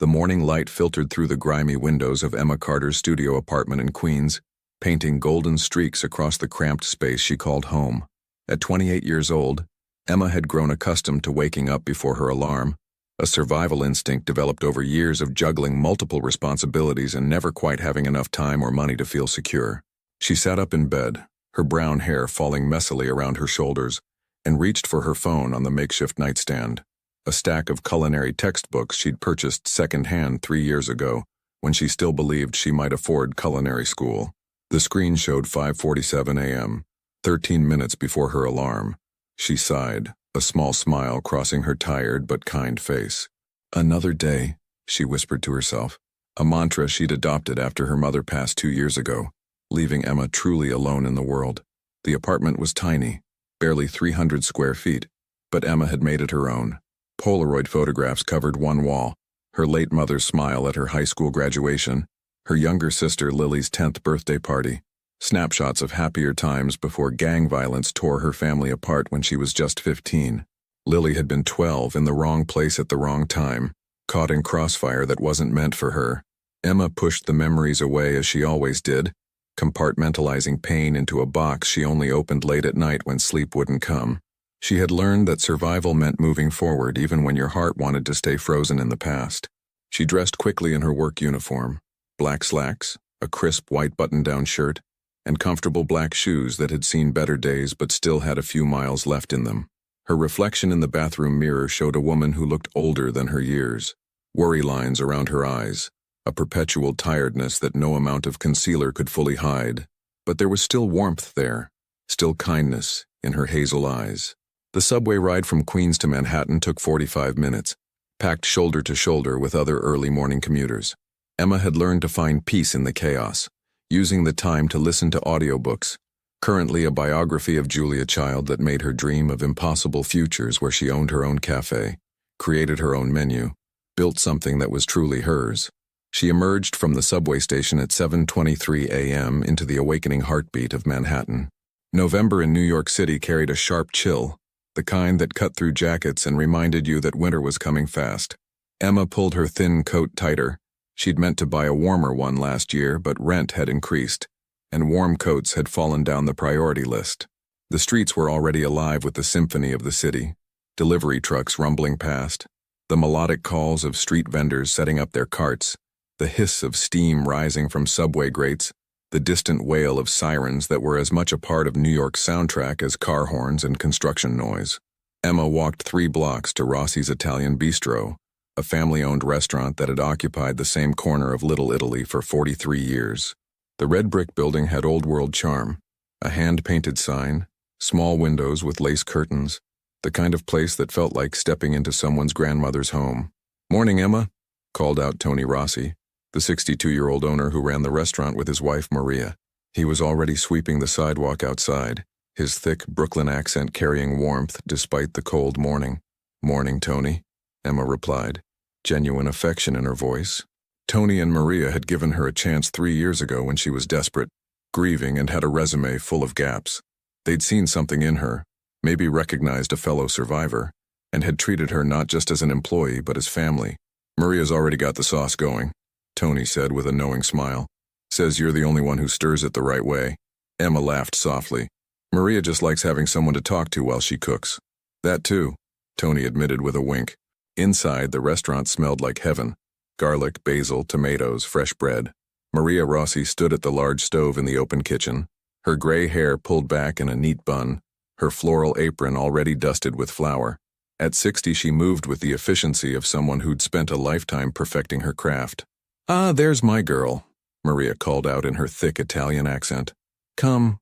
The morning light filtered through the grimy windows of Emma Carter's studio apartment in Queens, painting golden streaks across the cramped space she called home. At 28 years old, Emma had grown accustomed to waking up before her alarm, a survival instinct developed over years of juggling multiple responsibilities and never quite having enough time or money to feel secure. She sat up in bed, her brown hair falling messily around her shoulders, and reached for her phone on the makeshift nightstand, a stack of culinary textbooks she'd purchased second-hand 3 years ago when she still believed she might afford culinary school. The screen showed 5:47 a.m., 13 minutes before her alarm. She sighed, a small smile crossing her tired but kind face. Another day, she whispered to herself, a mantra she'd adopted after her mother passed 2 years ago, leaving Emma truly alone in the world. The apartment was tiny, barely 300 square feet, but Emma had made it her own. Polaroid photographs covered one wall, her late mother's smile at her high school graduation, her younger sister Lily's 10th birthday party, snapshots of happier times before gang violence tore her family apart when she was just 15. Lily had been 12 in the wrong place at the wrong time, caught in crossfire that wasn't meant for her. Emma pushed the memories away as she always did, compartmentalizing pain into a box she only opened late at night when sleep wouldn't come. She had learned that survival meant moving forward even when your heart wanted to stay frozen in the past. She dressed quickly in her work uniform, black slacks, a crisp white button-down shirt, and comfortable black shoes that had seen better days but still had a few miles left in them. Her reflection in the bathroom mirror showed a woman who looked older than her years, worry lines around her eyes, a perpetual tiredness that no amount of concealer could fully hide. But there was still warmth there, still kindness in her hazel eyes. The subway ride from Queens to Manhattan took 45 minutes, packed shoulder to shoulder with other early morning commuters. Emma had learned to find peace in the chaos, using the time to listen to audiobooks, currently a biography of Julia Child that made her dream of impossible futures where she owned her own cafe, created her own menu, built something that was truly hers. She emerged from the subway station at 7:23 a.m. into the awakening heartbeat of Manhattan. November in New York City carried a sharp chill, the kind that cut through jackets and reminded you that winter was coming fast. Emma pulled her thin coat tighter. She'd meant to buy a warmer one last year, but rent had increased, and warm coats had fallen down the priority list. The streets were already alive with the symphony of the city, delivery trucks rumbling past, the melodic calls of street vendors setting up their carts, the hiss of steam rising from subway grates, the distant wail of sirens that were as much a part of New York's soundtrack as car horns and construction noise. Emma walked 3 blocks to Rossi's Italian Bistro, a family-owned restaurant that had occupied the same corner of Little Italy for 43 years. The red brick building had old-world charm, a hand-painted sign, small windows with lace curtains, the kind of place that felt like stepping into someone's grandmother's home. "Morning, Emma," called out Tony Rossi, the 62-year-old owner who ran the restaurant with his wife Maria. He was already sweeping the sidewalk outside, his thick Brooklyn accent carrying warmth despite the cold morning. "Morning, Tony," Emma replied, genuine affection in her voice. Tony and Maria had given her a chance 3 years ago when she was desperate, grieving, and had a resume full of gaps. They'd seen something in her, maybe recognized a fellow survivor, and had treated her not just as an employee but as family. "Maria's already got the sauce going," Tony said with a knowing smile. "Says you're the only one who stirs it the right way." Emma laughed softly. "Maria just likes having someone to talk to while she cooks." "That too," Tony admitted with a wink. Inside, the restaurant smelled like heaven. Garlic, basil, tomatoes, fresh bread. Maria Rossi stood at the large stove in the open kitchen, her gray hair pulled back in a neat bun, her floral apron already dusted with flour. At 60, she moved with the efficiency of someone who'd spent a lifetime perfecting her craft. "Ah, there's my girl," Maria called out in her thick Italian accent. Come,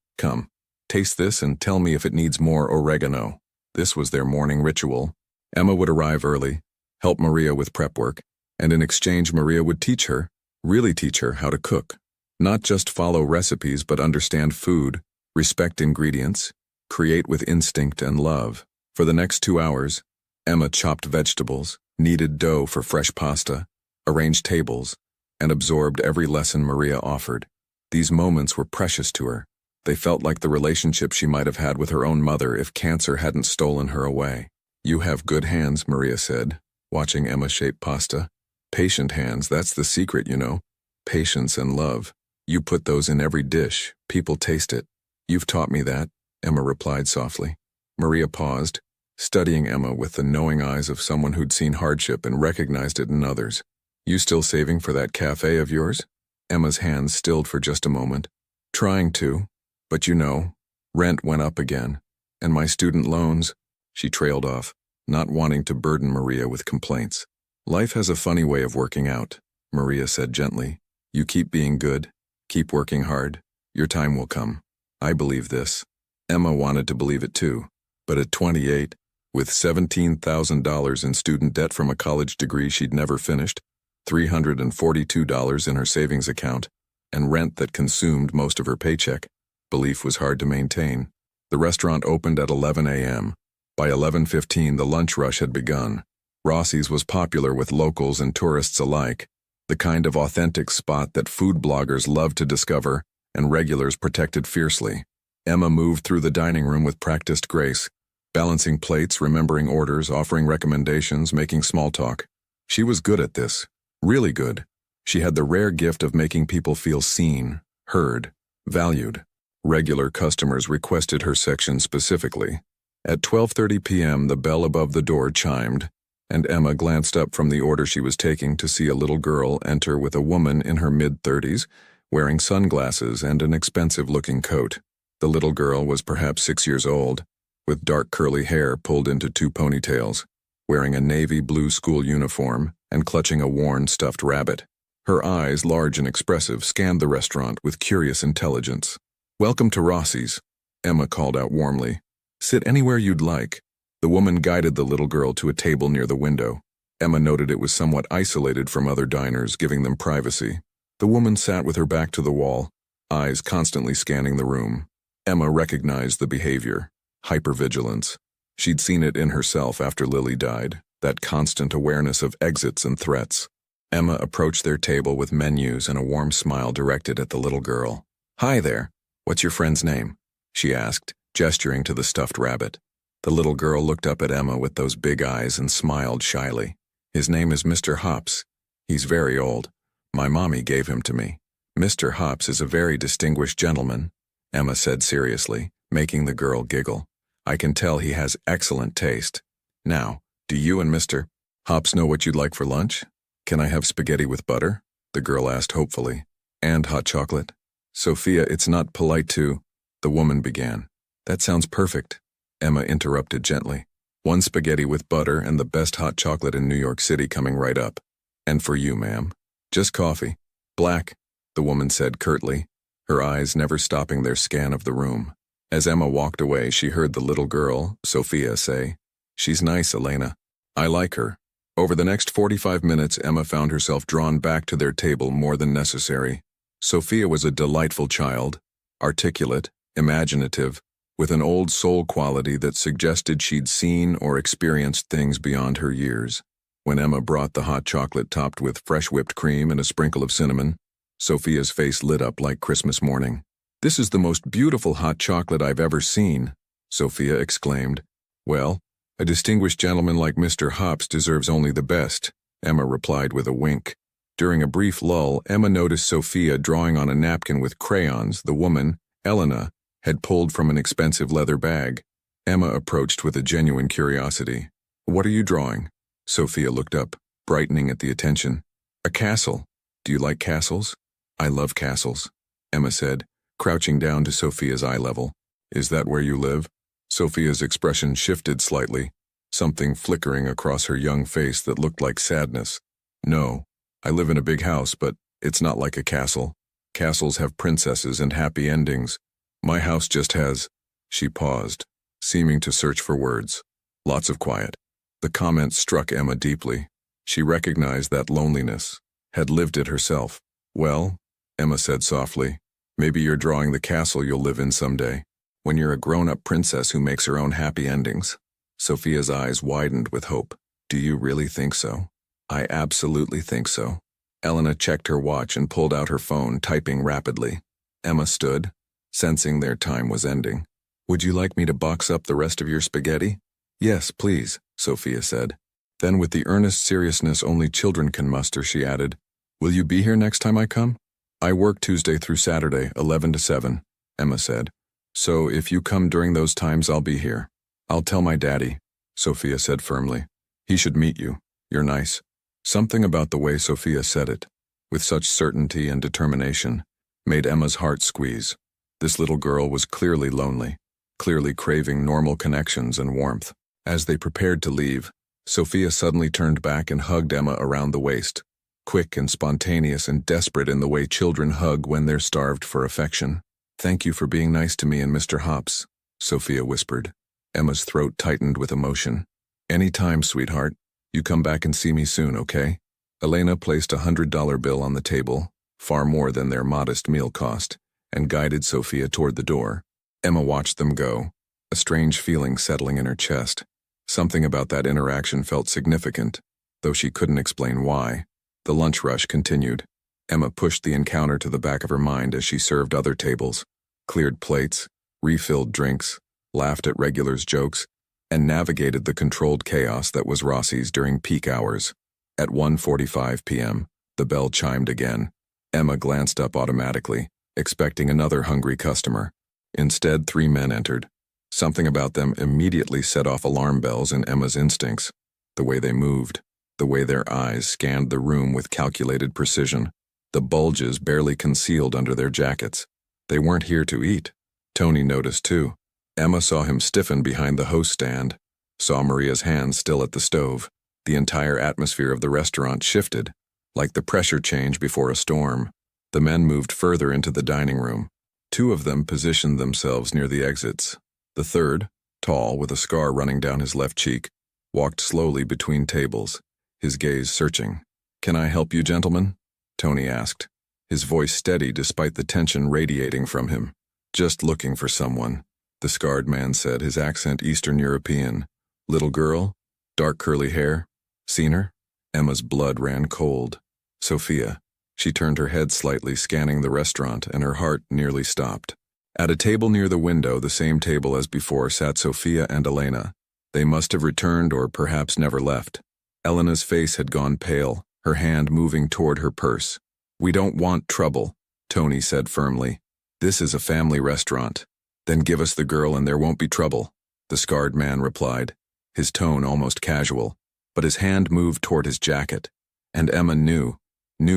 taste this and tell me if it needs more oregano." This was their morning ritual. Emma would arrive early, help Maria with prep work, and in exchange Maria would teach her, really teach her how to cook. Not just follow recipes but understand food, respect ingredients, create with instinct and love. For the next 2 hours, Emma chopped vegetables, kneaded dough for fresh pasta, arranged tables, and absorbed every lesson Maria offered. These moments were precious to her. They felt like the relationship she might have had with her own mother if cancer hadn't stolen her away. "You have good hands," Maria said, watching Emma shape pasta. Patient hands, that's the secret, you know. Patience and love. You put those in every dish. People taste it. You've taught me that, Emma replied softly. Maria paused, studying Emma with the knowing eyes of someone who'd seen hardship and recognized it in others. You still saving for that cafe of yours? Emma's hands stilled for just a moment. Trying to, but you know, rent went up again. And my student loans, she trailed off, not wanting to burden Maria with complaints. Life has a funny way of working out, Maria said gently. You keep being good, keep working hard, your time will come. I believe this. Emma wanted to believe it too, but at 28, with $17,000 in student debt from a college degree she'd never finished, $342 in her savings account, and rent that consumed most of her paycheck, belief was hard to maintain. The restaurant opened at 11 a.m. By 11:15, the lunch rush had begun. Rossi's was popular with locals and tourists alike, the kind of authentic spot that food bloggers loved to discover and regulars protected fiercely. Emma moved through the dining room with practiced grace, balancing plates, remembering orders, offering recommendations, making small talk. She was good at this, really good. She had the rare gift of making people feel seen, heard, valued. Regular customers requested her section specifically. At 12:30 p.m., the bell above the door chimed, and Emma glanced up from the order she was taking to see a little girl enter with a woman in her mid-30s, wearing sunglasses and an expensive-looking coat. The little girl was perhaps 6 years old, with dark curly hair pulled into two ponytails, wearing a navy blue school uniform and clutching a worn stuffed rabbit. Her eyes, large and expressive, scanned the restaurant with curious intelligence. Welcome to Rossi's, Emma called out warmly. Sit anywhere you'd like. The woman guided the little girl to a table near the window. Emma noted it was somewhat isolated from other diners, giving them privacy. The woman sat with her back to the wall, eyes constantly scanning the room. Emma recognized the behavior, hypervigilance. She'd seen it in herself after Lily died, that constant awareness of exits and threats. Emma approached their table with menus and a warm smile directed at the little girl. Hi there. What's your friend's name? She asked, gesturing to the stuffed rabbit. The little girl looked up at Emma with those big eyes and smiled shyly. His name is Mr. Hops. He's very old. My mommy gave him to me. Mr. Hops is a very distinguished gentleman, Emma said seriously, making the girl giggle. I can tell he has excellent taste. Now, do you and Mr. Hops know what you'd like for lunch? Can I have spaghetti with butter? The girl asked hopefully. And hot chocolate? Sophia, it's not polite to, the woman began. That sounds perfect, Emma interrupted gently. One spaghetti with butter and the best hot chocolate in New York City coming right up. And for you, ma'am. Just coffee. Black, the woman said curtly, her eyes never stopping their scan of the room. As Emma walked away, she heard the little girl, Sophia, say, She's nice, Elena. I like her. Over the next 45 minutes, Emma found herself drawn back to their table more than necessary. Sophia was a delightful child, articulate, imaginative, with an old soul quality that suggested she'd seen or experienced things beyond her years. When Emma brought the hot chocolate topped with fresh whipped cream and a sprinkle of cinnamon, Sophia's face lit up like Christmas morning. This is the most beautiful hot chocolate I've ever seen, Sophia exclaimed. Well, a distinguished gentleman like Mr. Hops deserves only the best, Emma replied with a wink. During a brief lull, Emma noticed Sophia drawing on a napkin with crayons the woman, Elena, had pulled from an expensive leather bag. Emma approached with a genuine curiosity. What are you drawing? Sophia looked up, brightening at the attention. A castle. Do you like castles? I love castles, Emma said, crouching down to Sophia's eye level. Is that where you live? Sophia's expression shifted slightly, something flickering across her young face that looked like sadness. No, I live in a big house, but it's not like a castle. Castles have princesses and happy endings. My house just has... She paused, seeming to search for words. Lots of quiet. The comment struck Emma deeply. She recognized that loneliness, had lived it herself. Well, Emma said softly, maybe you're drawing the castle you'll live in someday, when you're a grown-up princess who makes her own happy endings. Sophia's eyes widened with hope. Do you really think so? I absolutely think so. Elena checked her watch and pulled out her phone, typing rapidly. Emma stood, sensing their time was ending. Would you like me to box up the rest of your spaghetti? Yes, please, Sophia said. Then with the earnest seriousness only children can muster, she added, "Will you be here next time I come?" "I work Tuesday through Saturday, 11 to 7, Emma said. "So if you come during those times, I'll be here." "I'll tell my daddy," Sophia said firmly. "He should meet you. You're nice." Something about the way Sophia said it, with such certainty and determination, made Emma's heart squeeze. This little girl was clearly lonely, clearly craving normal connections and warmth. As they prepared to leave, Sophia suddenly turned back and hugged Emma around the waist, quick and spontaneous and desperate in the way children hug when they're starved for affection. "Thank you for being nice to me and Mr. Hops," Sophia whispered. Emma's throat tightened with emotion. "Any time, sweetheart. You come back and see me soon, okay?" Elena placed a $100 bill on the table, far more than their modest meal cost, and guided Sophia toward the door. Emma watched them go, a strange feeling settling in her chest. Something about that interaction felt significant, though she couldn't explain why. The lunch rush continued. Emma pushed the encounter to the back of her mind as she served other tables, cleared plates, refilled drinks, laughed at regulars' jokes, and navigated the controlled chaos that was Rossi's during peak hours. At 1:45 p.m., the bell chimed again. Emma glanced up automatically, expecting another hungry customer. Instead, 3 men entered. Something about them immediately set off alarm bells in Emma's instincts. The way they moved, the way their eyes scanned the room with calculated precision, the bulges barely concealed under their jackets. They weren't here to eat. Tony noticed too. Emma saw him stiffen behind the host stand, saw Maria's hands still at the stove. The entire atmosphere of the restaurant shifted, like the pressure change before a storm. The men moved further into the dining room. 2 of them positioned themselves near the exits. The third, tall with a scar running down his left cheek, walked slowly between tables, his gaze searching. "Can I help you, gentlemen?" Tony asked, his voice steady despite the tension radiating from him. "Just looking for someone," the scarred man said, his accent Eastern European. "Little girl? Dark curly hair? Seen her?" Emma's blood ran cold. Sophia. She turned her head slightly, scanning the restaurant, and her heart nearly stopped. At a table near the window, the same table as before, sat Sophia and Elena. They must have returned or perhaps never left. Elena's face had gone pale, her hand moving toward her purse. "We don't want trouble," Tony said firmly. "This is a family restaurant." "Then give us the girl and there won't be trouble," the scarred man replied, his tone almost casual. But his hand moved toward his jacket, and Emma knew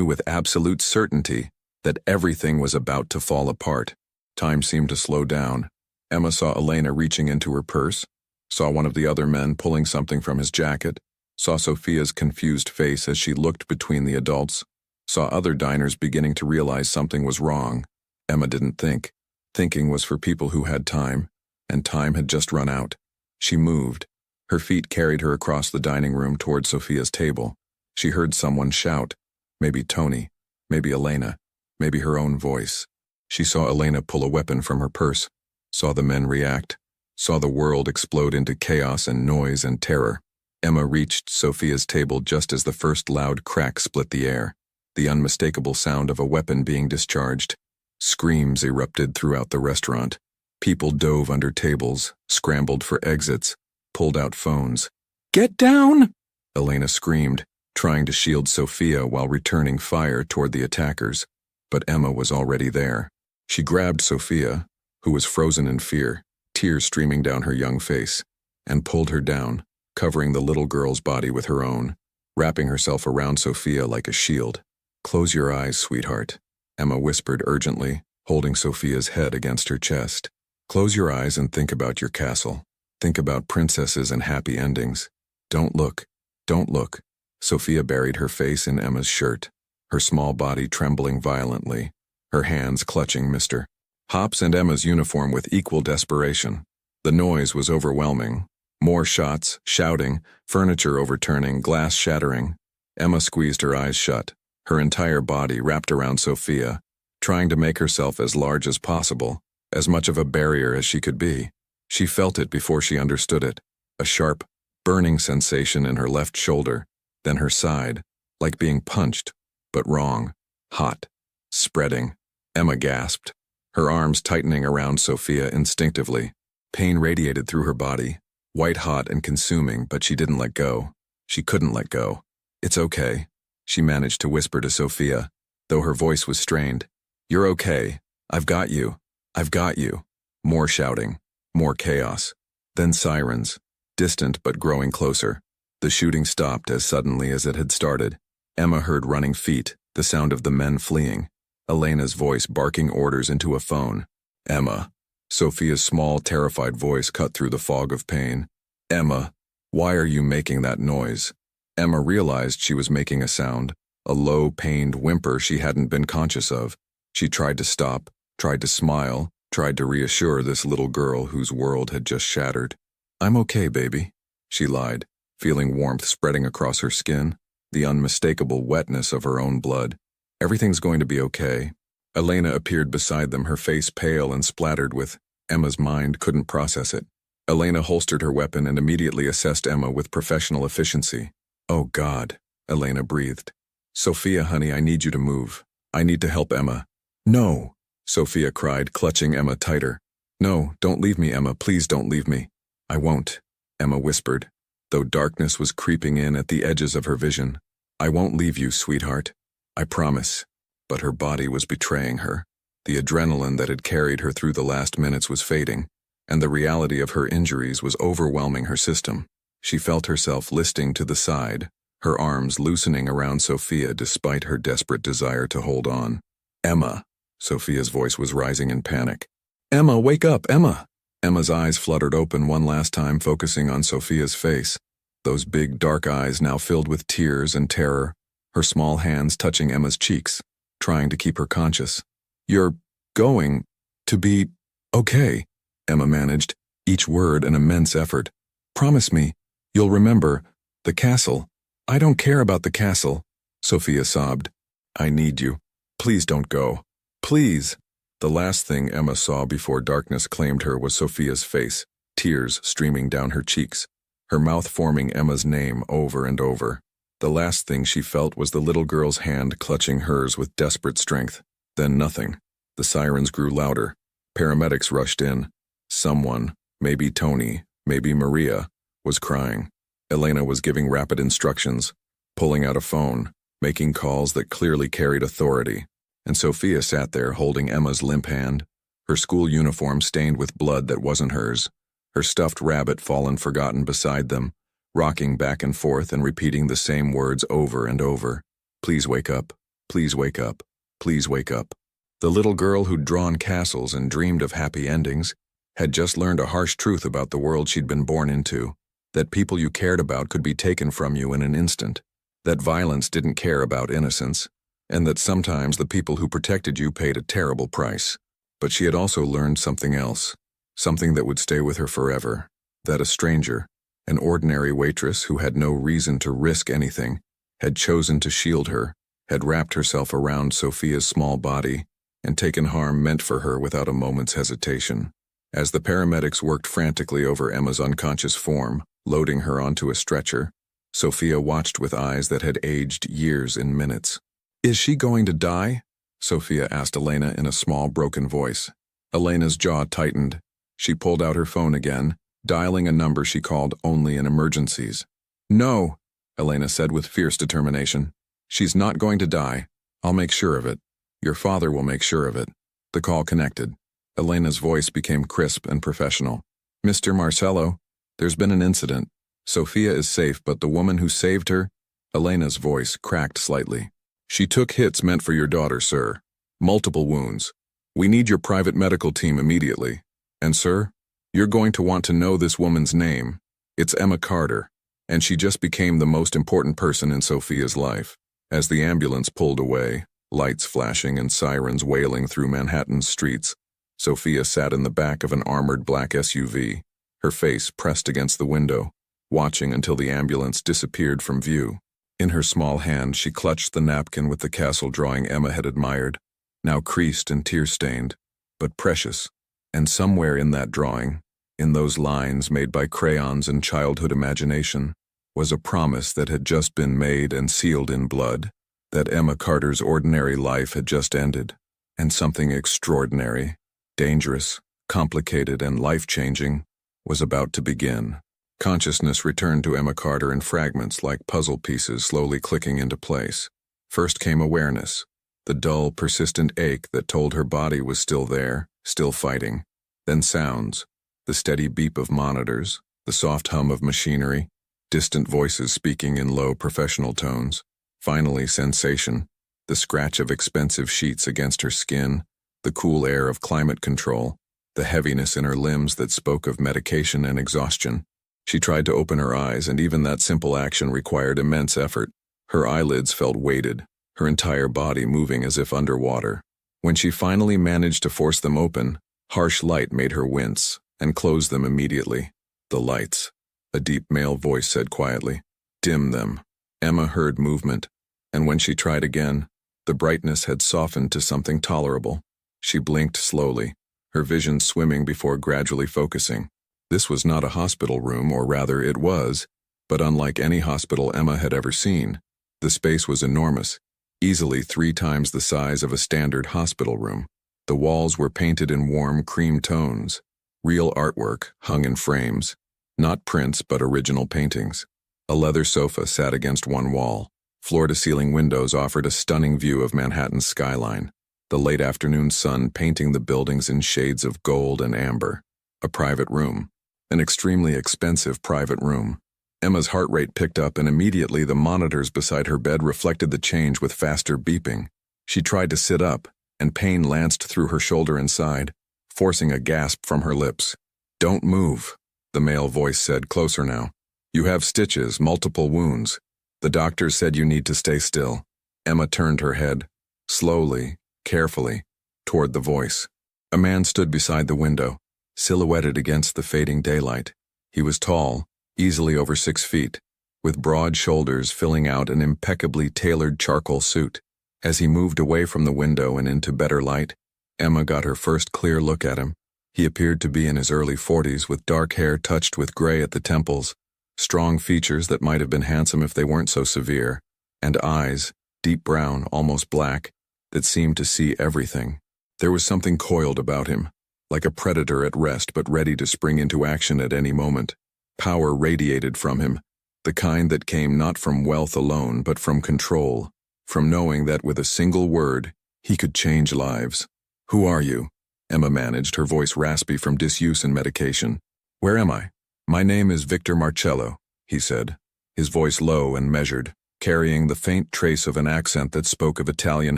with absolute certainty, that everything was about to fall apart. Time seemed to slow down. Emma saw Elena reaching into her purse, saw one of the other men pulling something from his jacket, saw Sophia's confused face as she looked between the adults, saw other diners beginning to realize something was wrong. Emma didn't think. Thinking was for people who had time, and time had just run out. She moved. Her feet carried her across the dining room toward Sophia's table. She heard someone shout. Maybe Tony, maybe Elena, maybe her own voice. She saw Elena pull a weapon from her purse, saw the men react, saw the world explode into chaos and noise and terror. Emma reached Sophia's table just as the first loud crack split the air, the unmistakable sound of a weapon being discharged. Screams erupted throughout the restaurant. People dove under tables, scrambled for exits, pulled out phones. "Get down!" Elena screamed, trying to shield Sophia while returning fire toward the attackers. But Emma was already there. She grabbed Sophia, who was frozen in fear, tears streaming down her young face, and pulled her down, covering the little girl's body with her own, wrapping herself around Sophia like a shield. "Close your eyes, sweetheart," Emma whispered urgently, holding Sophia's head against her chest. "Close your eyes and think about your castle. Think about princesses and happy endings. Don't look. Don't look." Sophia buried her face in Emma's shirt, her small body trembling violently, her hands clutching Mr. Hops and Emma's uniform with equal desperation. The noise was overwhelming. More shots, shouting, furniture overturning, glass shattering. Emma squeezed her eyes shut, her entire body wrapped around Sophia, trying to make herself as large as possible, as much of a barrier as she could be. She felt it before she understood it, a sharp, burning sensation in her left shoulder, then her side, like being punched, but wrong, hot, spreading. Emma gasped, her arms tightening around Sophia instinctively. Pain radiated through her body, white-hot and consuming, but she didn't let go. She couldn't let go. "It's okay," she managed to whisper to Sophia, though her voice was strained. "You're okay. I've got you. I've got you." More shouting. More chaos. Then sirens. Distant but growing closer. The shooting stopped as suddenly as it had started. Emma heard running feet, the sound of the men fleeing. Elena's voice barking orders into a phone. "Emma." Sophia's small, terrified voice cut through the fog of pain. "Emma, why are you making that noise?" Emma realized she was making a sound, a low, pained whimper she hadn't been conscious of. She tried to stop, tried to smile, tried to reassure this little girl whose world had just shattered. "I'm okay, baby," she lied, feeling warmth spreading across her skin, the unmistakable wetness of her own blood. "Everything's going to be okay." Elena appeared beside them, her face pale and splattered with. Emma's mind couldn't process it. Elena holstered her weapon and immediately assessed Emma with professional efficiency. "Oh God," Elena breathed. "Sophia, honey, I need you to move. I need to help Emma." "No," Sophia cried, clutching Emma tighter. "No, don't leave me, Emma. Please don't leave me." "I won't," Emma whispered, though darkness was creeping in at the edges of her vision. "I won't leave you, sweetheart. I promise." But her body was betraying her. The adrenaline that had carried her through the last minutes was fading, and the reality of her injuries was overwhelming her system. She felt herself listing to the side, her arms loosening around Sophia despite her desperate desire to hold on. "Emma," Sophia's voice was rising in panic. "Emma, wake up, Emma!" Emma's eyes fluttered open one last time, focusing on Sophia's face. Those big, dark eyes now filled with tears and terror, her small hands touching Emma's cheeks, trying to keep her conscious. "You're going to be okay," Emma managed, each word an immense effort. "Promise me, you'll remember the castle." "I don't care about the castle," Sophia sobbed. "I need you. Please don't go. Please." The last thing Emma saw before darkness claimed her was Sophia's face, tears streaming down her cheeks, her mouth forming Emma's name over and over. The last thing she felt was the little girl's hand clutching hers with desperate strength. Then nothing. The sirens grew louder. Paramedics rushed in. Someone, maybe Tony, maybe Maria, was crying. Elena was giving rapid instructions, pulling out a phone, making calls that clearly carried authority. And Sophia sat there holding Emma's limp hand, her school uniform stained with blood that wasn't hers, her stuffed rabbit fallen forgotten beside them, rocking back and forth and repeating the same words over and over. "Please wake up. Please wake up. Please wake up." The little girl who'd drawn castles and dreamed of happy endings had just learned a harsh truth about the world she'd been born into, that people you cared about could be taken from you in an instant, that violence didn't care about innocence, and that sometimes the people who protected you paid a terrible price. But she had also learned something else, something that would stay with her forever, that a stranger, an ordinary waitress who had no reason to risk anything, had chosen to shield her, had wrapped herself around Sophia's small body, and taken harm meant for her without a moment's hesitation. As the paramedics worked frantically over Emma's unconscious form, loading her onto a stretcher, Sophia watched with eyes that had aged years in minutes. "Is she going to die?" Sophia asked Elena in a small, broken voice. Elena's jaw tightened. She pulled out her phone again, dialing a number she called only in emergencies. "No," Elena said with fierce determination. "She's not going to die. I'll make sure of it. Your father will make sure of it." The call connected. Elena's voice became crisp and professional. "Mr. Marcello, there's been an incident. Sophia is safe, but the woman who saved her..." Elena's voice cracked slightly. "She took hits meant for your daughter, sir. Multiple wounds. We need your private medical team immediately. And sir, you're going to want to know this woman's name. It's Emma Carter, and she just became the most important person in Sophia's life." As the ambulance pulled away, lights flashing and sirens wailing through Manhattan's streets, Sophia sat in the back of an armored black SUV, her face pressed against the window, watching until the ambulance disappeared from view. In her small hand, she clutched the napkin with the castle drawing Emma had admired, now creased and tear-stained, but precious. And somewhere in that drawing, in those lines made by crayons and childhood imagination, was a promise that had just been made and sealed in blood, that Emma Carter's ordinary life had just ended, and something extraordinary, dangerous, complicated, and life-changing was about to begin. Consciousness returned to Emma Carter in fragments like puzzle pieces slowly clicking into place. First came awareness, the dull, persistent ache that told her body was still there, still fighting. Then sounds, the steady beep of monitors, the soft hum of machinery, distant voices speaking in low professional tones. Finally, sensation, the scratch of expensive sheets against her skin, the cool air of climate control, the heaviness in her limbs that spoke of medication and exhaustion. She tried to open her eyes, and even that simple action required immense effort. Her eyelids felt weighted, her entire body moving as if underwater. When she finally managed to force them open, harsh light made her wince, and close them immediately. The lights, a deep male voice said quietly. Dim them. Emma heard movement, and when she tried again, the brightness had softened to something tolerable. She blinked slowly, her vision swimming before gradually focusing. This was not a hospital room, or rather it was, but unlike any hospital Emma had ever seen. The space was enormous, easily 3 times the size of a standard hospital room. The walls were painted in warm cream tones. Real artwork hung in frames, not prints but original paintings. A leather sofa sat against one wall. Floor-to-ceiling windows offered a stunning view of Manhattan's skyline, the late afternoon sun painting the buildings in shades of gold and amber. A private room. An extremely expensive private room. Emma's heart rate picked up, and immediately the monitors beside her bed reflected the change with faster beeping. She tried to sit up, and pain lanced through her shoulder and side, forcing a gasp from her lips. Don't move, the male voice said, closer now. You have stitches, multiple wounds. The doctor said you need to stay still. Emma turned her head, slowly, carefully, toward the voice. A man stood beside the window, silhouetted against the fading daylight. He was tall, easily over 6 feet, with broad shoulders filling out an impeccably tailored charcoal suit. As he moved away from the window and into better light, Emma got her first clear look at him. He appeared to be in his early 40s, with dark hair touched with gray at the temples, strong features that might have been handsome if they weren't so severe, and eyes, deep brown, almost black, that seemed to see everything. There was something coiled about him, like a predator at rest but ready to spring into action at any moment. Power radiated from him, the kind that came not from wealth alone but from control, from knowing that with a single word, he could change lives. Who are you? Emma managed, her voice raspy from disuse and medication. Where am I? My name is Victor Marcello, he said, his voice low and measured, carrying the faint trace of an accent that spoke of Italian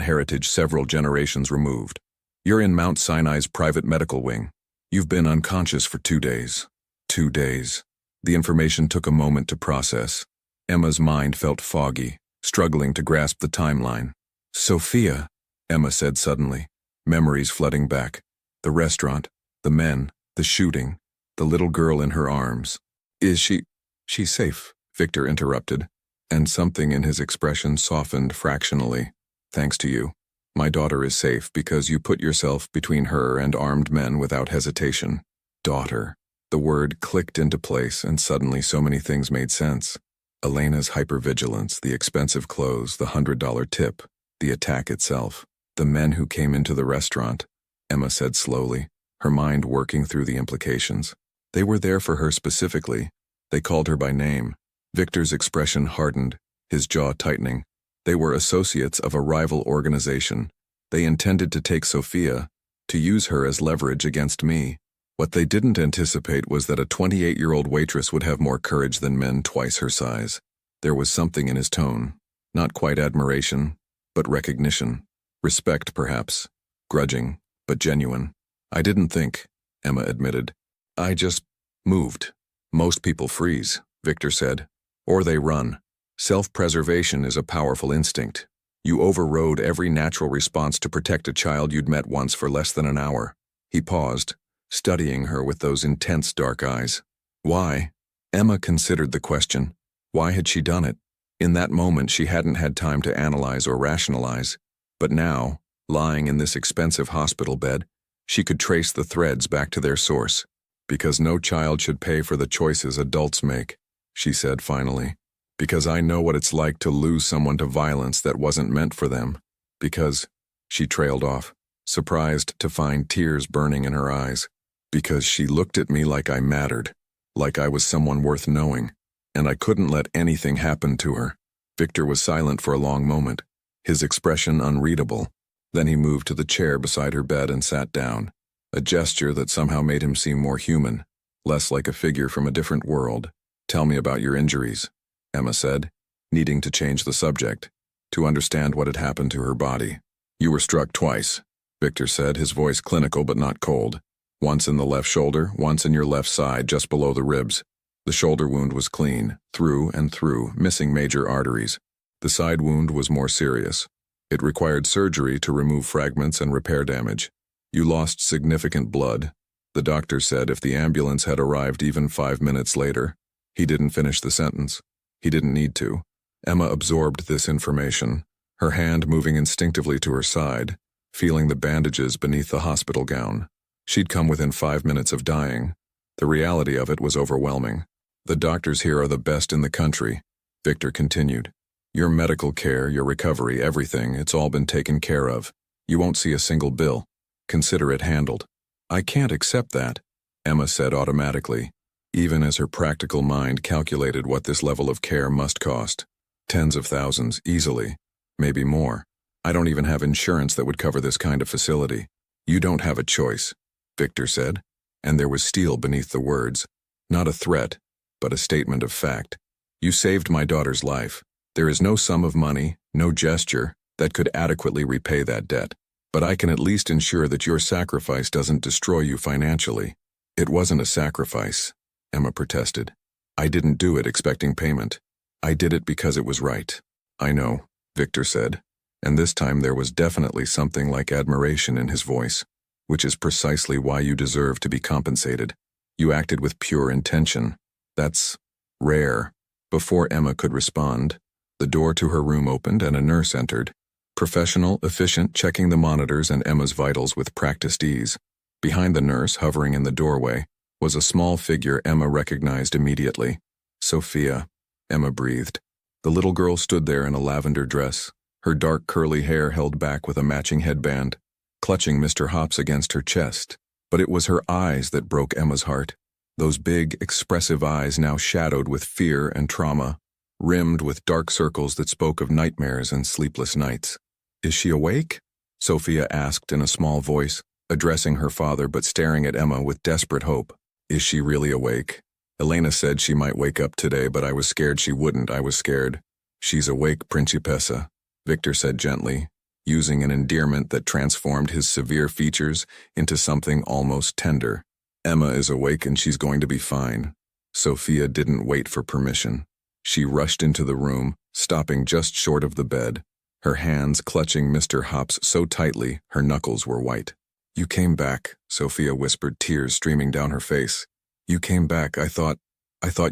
heritage several generations removed. You're in Mount Sinai's private medical wing. You've been unconscious for 2 days. 2 days. The information took a moment to process. Emma's mind felt foggy, struggling to grasp the timeline. Sophia, Emma said suddenly, memories flooding back. The restaurant, the men, the shooting, the little girl in her arms. Is she? She's safe, Victor interrupted, and something in his expression softened fractionally. Thanks to you. My daughter is safe because you put yourself between her and armed men without hesitation. Daughter. The word clicked into place, and suddenly so many things made sense. Elena's hypervigilance, the expensive clothes, the $100 tip, the attack itself. The men who came into the restaurant, Emma said slowly, her mind working through the implications. They were there for her specifically. They called her by name. Victor's expression hardened, his jaw tightening. They were associates of a rival organization. They intended to take Sophia, to use her as leverage against me. What they didn't anticipate was that a 28-year-old waitress would have more courage than men twice her size. There was something in his tone, not quite admiration, but recognition. Respect, perhaps. Grudging, but genuine. I didn't think, Emma admitted. I just moved. Most people freeze, Victor said. Or they run. Self-preservation is a powerful instinct. You overrode every natural response to protect a child you'd met once for less than an hour. He paused, studying her with those intense dark eyes. Why? Emma considered the question. Why had she done it? In that moment she hadn't had time to analyze or rationalize. But now, lying in this expensive hospital bed, she could trace the threads back to their source. Because no child should pay for the choices adults make, she said finally. Because I know what it's like to lose someone to violence that wasn't meant for them. Because, she trailed off, surprised to find tears burning in her eyes. Because she looked at me like I mattered. like I was someone worth knowing, and I couldn't let anything happen to her. Victor was silent for a long moment, his expression unreadable. Then he moved to the chair beside her bed and sat down, a gesture that somehow made him seem more human, less like a figure from a different world. "Tell me about your injuries," Emma said, needing to change the subject, to understand what had happened to her body. "You were struck twice," Victor said, his voice clinical but not cold. "Once in the left shoulder, once in your left side, just below the ribs. The shoulder wound was clean, through and through, missing major arteries. The side wound was more serious. It required surgery to remove fragments and repair damage. You lost significant blood. The doctor said if the ambulance had arrived even 5 minutes later." He didn't finish the sentence. He didn't need to. Emma absorbed this information, her hand moving instinctively to her side, feeling the bandages beneath the hospital gown. She'd come within 5 minutes of dying. The reality of it was overwhelming. "The doctors here are the best in the country," Victor continued. "Your medical care, your recovery, everything, it's all been taken care of. You won't see a single bill. Consider it handled." "I can't accept that," Emma said automatically, even as her practical mind calculated what this level of care must cost. Tens of thousands, easily. Maybe more. "I don't even have insurance that would cover this kind of facility." "You don't have a choice," Victor said, and there was steel beneath the words. Not a threat, but a statement of fact. "You saved my daughter's life. There is no sum of money, no gesture, that could adequately repay that debt. But I can at least ensure that your sacrifice doesn't destroy you financially." "It wasn't a sacrifice," Emma protested. "I didn't do it expecting payment. I did it because it was right." "I know," Victor said, and this time there was definitely something like admiration in his voice, "which is precisely why you deserve to be compensated. You acted with pure intention. That's rare." Before Emma could respond, the door to her room opened and a nurse entered. Professional, efficient, checking the monitors and Emma's vitals with practiced ease. Behind the nurse, hovering in the doorway, was a small figure Emma recognized immediately. "Sophia," Emma breathed. The little girl stood there in a lavender dress, her dark curly hair held back with a matching headband, clutching Mr. Hops against her chest. But it was her eyes that broke Emma's heart. Those big, expressive eyes now shadowed with fear and trauma, rimmed with dark circles that spoke of nightmares and sleepless nights. "Is she awake?" Sophia asked in a small voice, addressing her father but staring at Emma with desperate hope. "Is she really awake? Elena said she might wake up today, but I was scared she wouldn't. I was scared." "She's awake, Principessa," Victor said gently, using an endearment that transformed his severe features into something almost tender. "Emma is awake and she's going to be fine." Sophia didn't wait for permission. She rushed into the room, stopping just short of the bed, her hands clutching Mr. Hops so tightly her knuckles were white. "You came back," Sophia whispered, tears streaming down her face. "You came back. I thought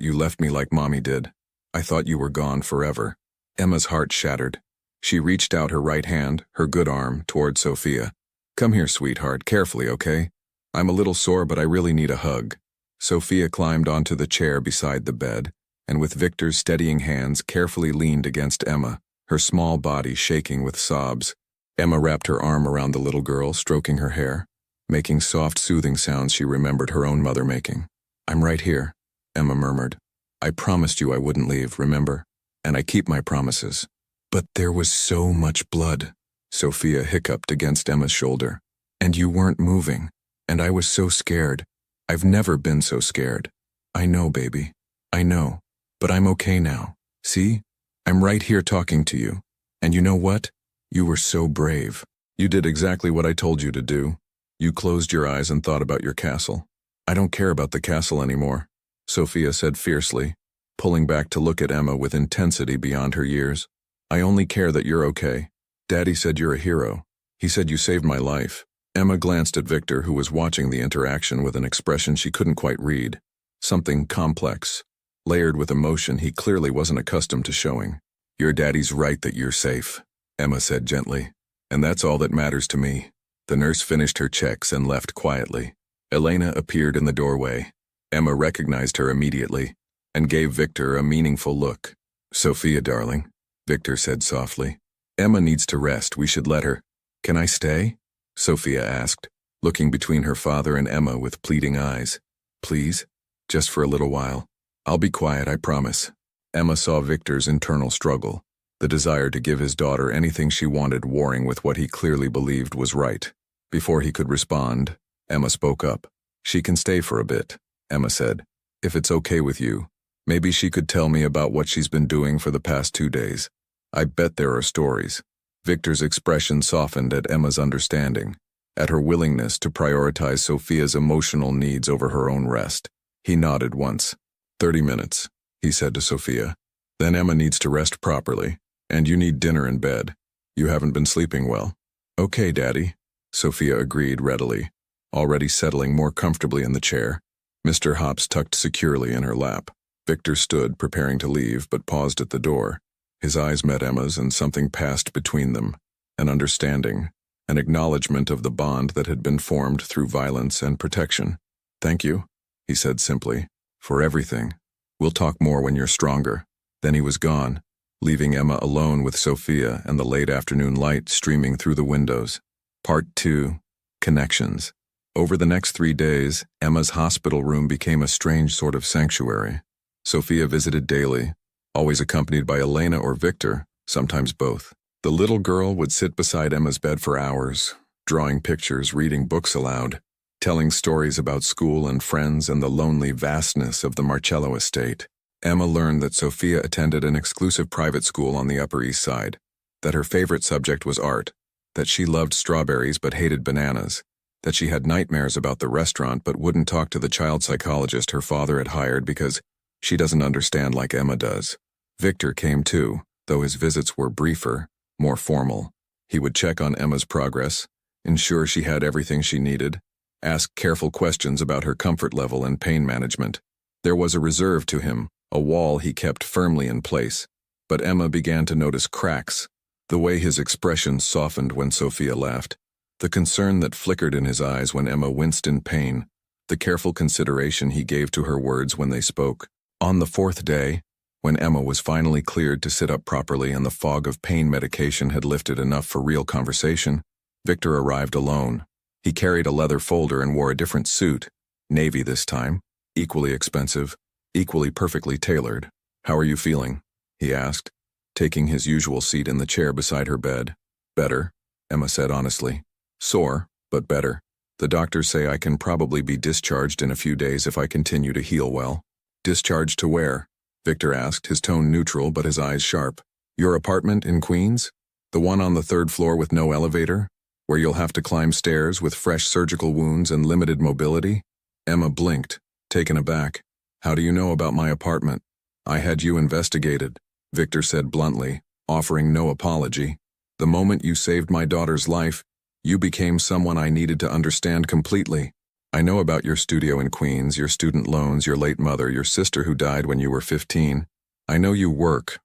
you left me like Mommy did. I thought you were gone forever." Emma's heart shattered. She reached out her right hand, her good arm, toward Sophia. "Come here, sweetheart, carefully, okay? I'm a little sore, but I really need a hug." Sophia climbed onto the chair beside the bed, and with Victor's steadying hands carefully leaned against Emma, her small body shaking with sobs. Emma wrapped her arm around the little girl, stroking her hair, making soft, soothing sounds she remembered her own mother making. "I'm right here," Emma murmured. "I promised you I wouldn't leave, remember? And I keep my promises." "But there was so much blood," Sophia hiccuped against Emma's shoulder. "And you weren't moving. And I was so scared. I've never been so scared." "I know, baby. I know. But I'm okay now. See? I'm right here talking to you. And you know what? You were so brave. You did exactly what I told you to do. You closed your eyes and thought about your castle." "I don't care about the castle anymore," Sophia said fiercely, pulling back to look at Emma with intensity beyond her years. "I only care that you're okay. Daddy said you're a hero. He said you saved my life." Emma glanced at Victor, who was watching the interaction with an expression she couldn't quite read. Something complex, layered with emotion he clearly wasn't accustomed to showing. "Your daddy's right that you're safe," Emma said gently. "And that's all that matters to me." The nurse finished her checks and left quietly. Elena appeared in the doorway. Emma recognized her immediately and gave Victor a meaningful look. "Sophia, darling," Victor said softly. "Emma needs to rest. We should let her." "Can I stay?" Sophia asked, looking between her father and Emma with pleading eyes. "Please?" Just for a little while. I'll be quiet, I promise. Emma saw Victor's internal struggle, the desire to give his daughter anything she wanted warring with what he clearly believed was right. Before he could respond, Emma spoke up. She can stay for a bit, Emma said. If it's okay with you, maybe she could tell me about what she's been doing for the past 2 days. I bet there are stories. Victor's expression softened at Emma's understanding, at her willingness to prioritize Sophia's emotional needs over her own rest. He nodded once. 30 minutes, he said to Sophia. Then Emma needs to rest properly, and you need dinner in bed. You haven't been sleeping well. Okay, Daddy, Sophia agreed readily, already settling more comfortably in the chair. Mr. Hops tucked securely in her lap. Victor stood, preparing to leave, but paused at the door. His eyes met Emma's, and something passed between them, an understanding, an acknowledgement of the bond that had been formed through violence and protection. Thank you, he said simply, for everything. We'll talk more when you're stronger. Then he was gone, leaving Emma alone with Sophia and the late afternoon light streaming through the windows. Part 2. Connections. Over the next 3 days, Emma's hospital room became a strange sort of sanctuary. Sophia visited daily, always accompanied by Elena or Victor, sometimes both. The little girl would sit beside Emma's bed for hours, drawing pictures, reading books aloud, telling stories about school and friends and the lonely vastness of the Marcello estate. Emma learned that Sophia attended an exclusive private school on the Upper East Side, that her favorite subject was art, that she loved strawberries but hated bananas, that she had nightmares about the restaurant but wouldn't talk to the child psychologist her father had hired because she doesn't understand like Emma does. Victor came too, though his visits were briefer, more formal. He would check on Emma's progress, ensure she had everything she needed, ask careful questions about her comfort level and pain management. There was a reserve to him, a wall he kept firmly in place, but Emma began to notice cracks, the way his expression softened when Sophia laughed, the concern that flickered in his eyes when Emma winced in pain, the careful consideration he gave to her words when they spoke. On the 4th day, when Emma was finally cleared to sit up properly and the fog of pain medication had lifted enough for real conversation, Victor arrived alone. He carried a leather folder and wore a different suit, navy this time, equally expensive, equally perfectly tailored. How are you feeling? He asked, taking his usual seat in the chair beside her bed. Better, Emma said honestly. Sore, but better. The doctors say I can probably be discharged in a few days if I continue to heal well. Discharged to where? Victor asked, his tone neutral but his eyes sharp. Your apartment in Queens? The one on the 3rd floor with no elevator? Where you'll have to climb stairs with fresh surgical wounds and limited mobility? Emma blinked, taken aback. How do you know about my apartment? I had you investigated, Victor said bluntly, offering no apology. The moment you saved my daughter's life, you became someone I needed to understand completely. I know about your studio in Queens, your student loans, your late mother, your sister who died when you were 15. I know you worked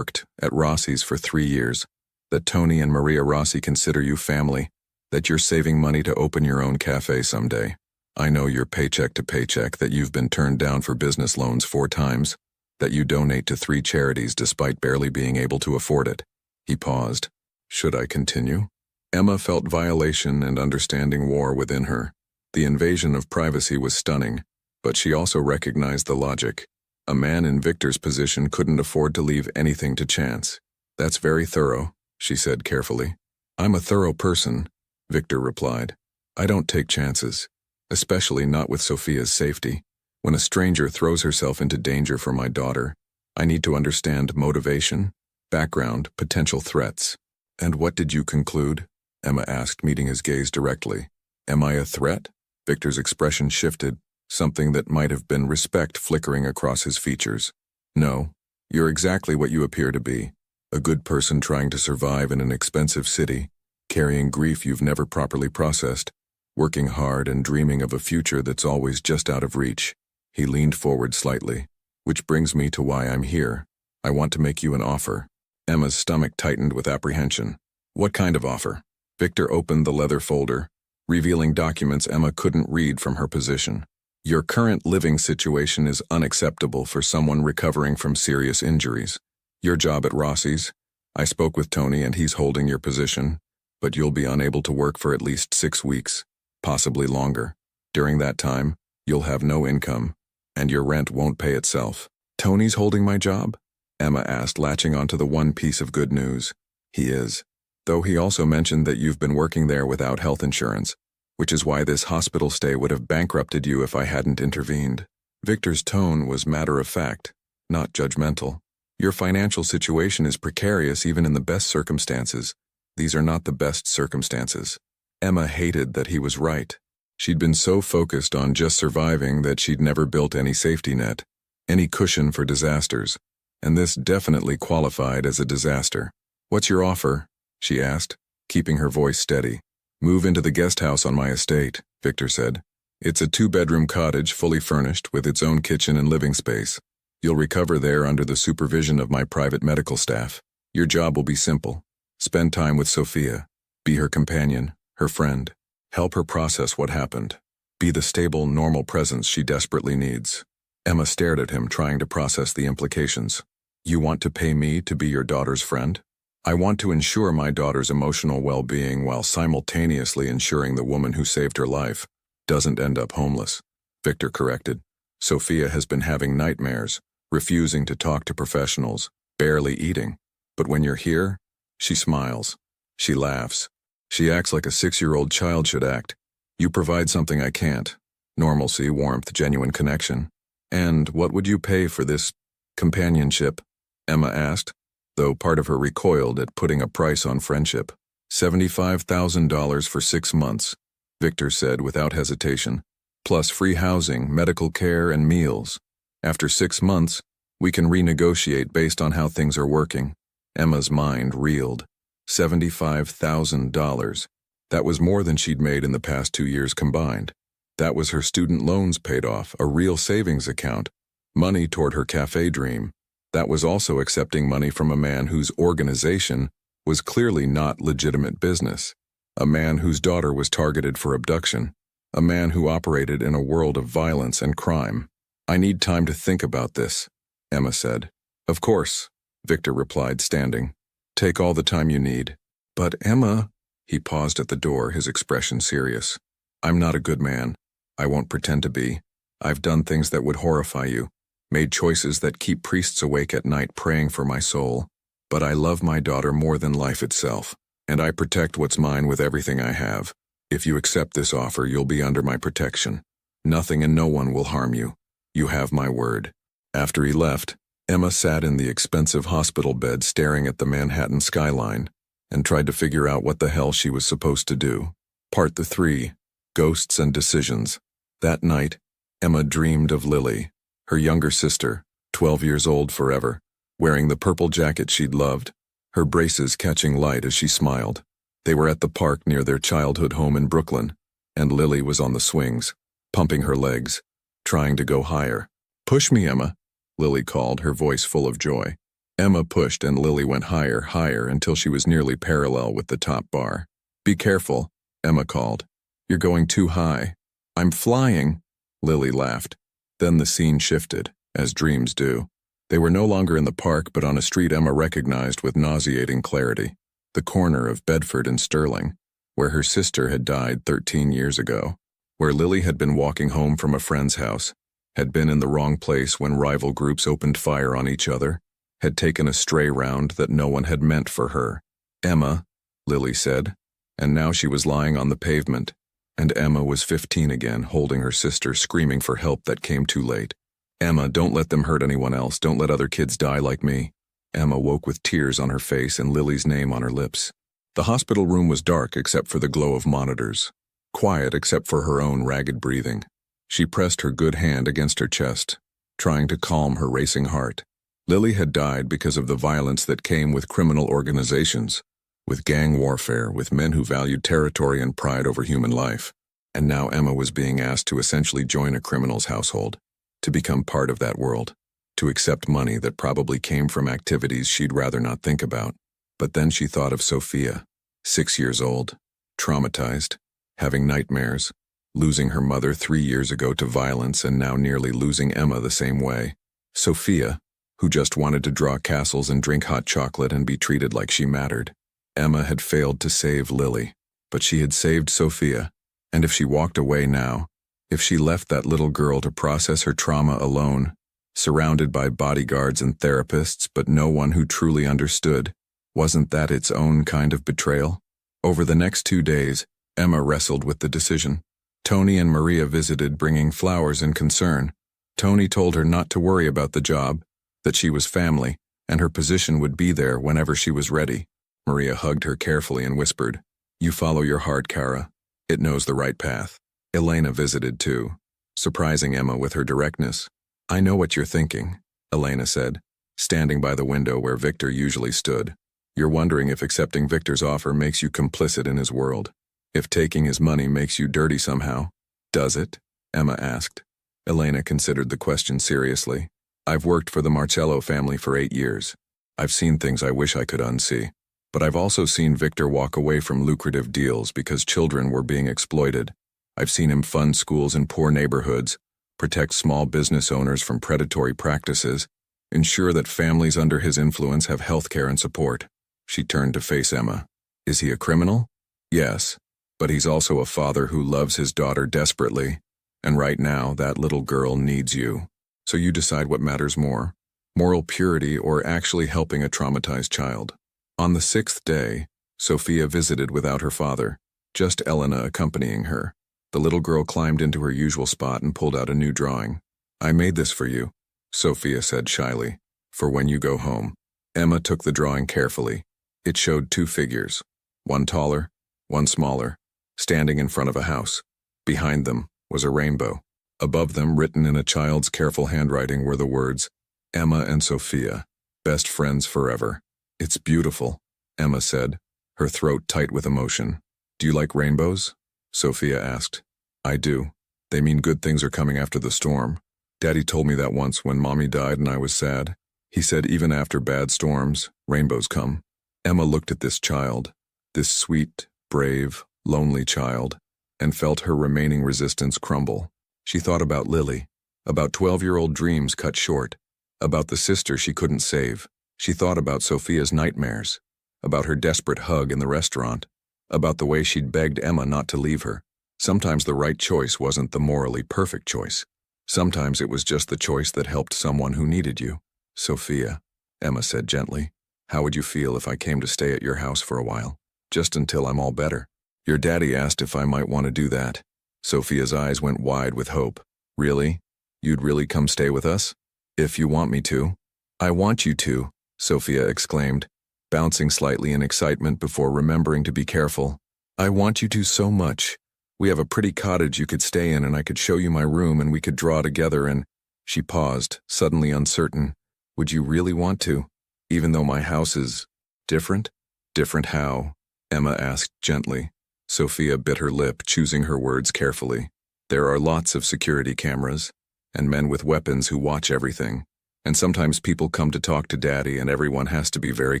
at Rossi's for 3 years, that Tony and Maria Rossi consider you family, that you're saving money to open your own cafe someday. I know you're paycheck to paycheck, that you've been turned down for business loans 4 times, that you donate to 3 charities despite barely being able to afford it. He paused. Should I continue? Emma felt violation and understanding war within her. The invasion of privacy was stunning, but she also recognized the logic. A man in Victor's position couldn't afford to leave anything to chance. That's very thorough, she said carefully. I'm a thorough person, Victor replied. I don't take chances, especially not with Sophia's safety. When a stranger throws herself into danger for my daughter, I need to understand motivation, background, potential threats. And what did you conclude? Emma asked, meeting his gaze directly. Am I a threat? Victor's expression shifted, something that might have been respect flickering across his features. No, you're exactly what you appear to be. A good person trying to survive in an expensive city, carrying grief you've never properly processed, working hard and dreaming of a future that's always just out of reach. He leaned forward slightly. Which brings me to why I'm here. I want to make you an offer. Emma's stomach tightened with apprehension. What kind of offer? Victor opened the leather folder, revealing documents Emma couldn't read from her position. Your current living situation is unacceptable for someone recovering from serious injuries. Your job at Rossi's, I spoke with Tony and he's holding your position, but you'll be unable to work for at least 6 weeks, possibly longer. During that time, you'll have no income. and your rent won't pay itself. Tony's holding my job? Emma asked, latching onto the one piece of good news. He is. Though he also mentioned that you've been working there without health insurance, which is why this hospital stay would have bankrupted you if I hadn't intervened. Victor's tone was matter-of-fact, not judgmental. Your financial situation is precarious even in the best circumstances. These are not the best circumstances. Emma hated that he was right. She'd been so focused on just surviving that she'd never built any safety net, any cushion for disasters, and this definitely qualified as a disaster. What's your offer? She asked, keeping her voice steady. Move into the guest house on my estate, Victor said. It's a 2-bedroom cottage fully furnished with its own kitchen and living space. You'll recover there under the supervision of my private medical staff. Your job will be simple. Spend time with Sophia. Be her companion, her friend. Help her process what happened. Be the stable, normal presence she desperately needs. Emma stared at him, trying to process the implications. You want to pay me to be your daughter's friend? I want to ensure my daughter's emotional well-being while simultaneously ensuring the woman who saved her life doesn't end up homeless, Victor corrected. Sophia has been having nightmares, refusing to talk to professionals, barely eating. But when you're here, she smiles. She laughs. She acts like a 6-year-old child should act. You provide something I can't. Normalcy, warmth, genuine connection. And what would you pay for this companionship? Emma asked, though part of her recoiled at putting a price on friendship. $75,000 for 6 months, Victor said without hesitation, plus free housing, medical care, and meals. After 6 months, we can renegotiate based on how things are working. Emma's mind reeled. $75,000. That was more than she'd made in the past 2 years combined. That was her student loans paid off, a real savings account, money toward her cafe dream. That was also accepting money from a man whose organization was clearly not legitimate business, a man whose daughter was targeted for abduction, a man who operated in a world of violence and crime. I need time to think about this, Emma said. Of course, Victor replied, standing. Take all the time you need. But Emma, he paused at the door, his expression serious. I'm not a good man. I won't pretend to be. I've done things that would horrify you, made choices that keep priests awake at night praying for my soul. But I love my daughter more than life itself, and I protect what's mine with everything I have. If you accept this offer, you'll be under my protection. Nothing and no one will harm you. You have my word. After he left, Emma sat in the expensive hospital bed staring at the Manhattan skyline and tried to figure out what the hell she was supposed to do. Part 3. Ghosts and Decisions. That night, Emma dreamed of Lily, her younger sister, 12 years old forever, wearing the purple jacket she'd loved, her braces catching light as she smiled. They were at the park near their childhood home in Brooklyn, and Lily was on the swings, pumping her legs, trying to go higher. Push me, Emma, Lily called, her voice full of joy. Emma pushed and Lily went higher, higher, until she was nearly parallel with the top bar. Be careful, Emma called. You're going too high. I'm flying, Lily laughed. Then the scene shifted, as dreams do. They were no longer in the park, but on a street Emma recognized with nauseating clarity, the corner of Bedford and Sterling, where her sister had died 13 years ago, where Lily had been walking home from a friend's house, had been in the wrong place when rival groups opened fire on each other, had taken a stray round that no one had meant for her. Emma, Lily said, and now she was lying on the pavement, and Emma was 15 again, holding her sister, screaming for help that came too late. Emma, don't let them hurt anyone else. Don't let other kids die like me. Emma woke with tears on her face and Lily's name on her lips. The hospital room was dark except for the glow of monitors, quiet except for her own ragged breathing. She pressed her good hand against her chest, trying to calm her racing heart. Lily had died because of the violence that came with criminal organizations, with gang warfare, with men who valued territory and pride over human life. And now Emma was being asked to essentially join a criminal's household, to become part of that world, to accept money that probably came from activities she'd rather not think about. But then she thought of Sophia, 6 years old, traumatized, having nightmares, losing her mother 3 years ago to violence and now nearly losing Emma the same way. Sophia, who just wanted to draw castles and drink hot chocolate and be treated like she mattered. Emma had failed to save Lily, but she had saved Sophia, and if she walked away now, If she left that little girl to process her trauma alone, surrounded by bodyguards and therapists but no one who truly understood, wasn't that its own kind of betrayal? Over the next 2 days, Emma wrestled with the decision. Tony and Maria visited, bringing flowers and concern. Tony told her not to worry about the job, that she was family, and her position would be there whenever she was ready. Maria hugged her carefully and whispered, "You follow your heart, Kara. It knows the right path." Elena visited too, surprising Emma with her directness. "I know what you're thinking," Elena said, standing by the window where Victor usually stood. "You're wondering if accepting Victor's offer makes you complicit in his world. If taking his money makes you dirty somehow." "Does it?" Emma asked. Elena considered the question seriously. "I've worked for the Marcello family for 8 years. I've seen things I wish I could unsee. But I've also seen Victor walk away from lucrative deals because children were being exploited. I've seen him fund schools in poor neighborhoods, protect small business owners from predatory practices, ensure that families under his influence have health care and support." She turned to face Emma. "Is he a criminal?" "Yes, but he's also a father who loves his daughter desperately, and right now that little girl needs you. So you decide what matters more, moral purity or actually helping a traumatized child." On the 6th day, Sophia visited without her father, just Elena accompanying her. The little girl climbed into her usual spot and pulled out a new drawing. "I made this for you," Sophia said shyly, "for when you go home." Emma took the drawing carefully. It showed 2 figures, one taller, one smaller, standing in front of a house. Behind them was a rainbow. Above them, written in a child's careful handwriting, were the words, "Emma and Sophia, best friends forever." "It's beautiful," Emma said, her throat tight with emotion. "Do you like rainbows?" Sophia asked. "I do. They mean good things are coming after the storm. Daddy told me that once when Mommy died and I was sad. He said even after bad storms, rainbows come." Emma looked at this child, this sweet, brave, lonely child, and felt her remaining resistance crumble. She thought about Lily, about 12-year-old dreams cut short, about the sister she couldn't save. She thought about Sophia's nightmares, about her desperate hug in the restaurant, about the way she'd begged Emma not to leave her. Sometimes the right choice wasn't the morally perfect choice. Sometimes it was just the choice that helped someone who needed you. "Sophia," Emma said gently, "how would you feel if I came to stay at your house for a while, just until I'm all better?" "Your daddy asked if I might want to do that." Sophia's eyes went wide with hope. "Really? You'd really come stay with us?" "If you want me to." "I want you to," Sophia exclaimed, bouncing slightly in excitement before remembering to be careful. "I want you to so much. We have a pretty cottage you could stay in and I could show you my room and we could draw together and—" She paused, suddenly uncertain. "Would you really want to, even though my house is different?" "Different how?" Emma asked gently. Sophia bit her lip, choosing her words carefully. "There are lots of security cameras, and men with weapons who watch everything. And sometimes people come to talk to Daddy and everyone has to be very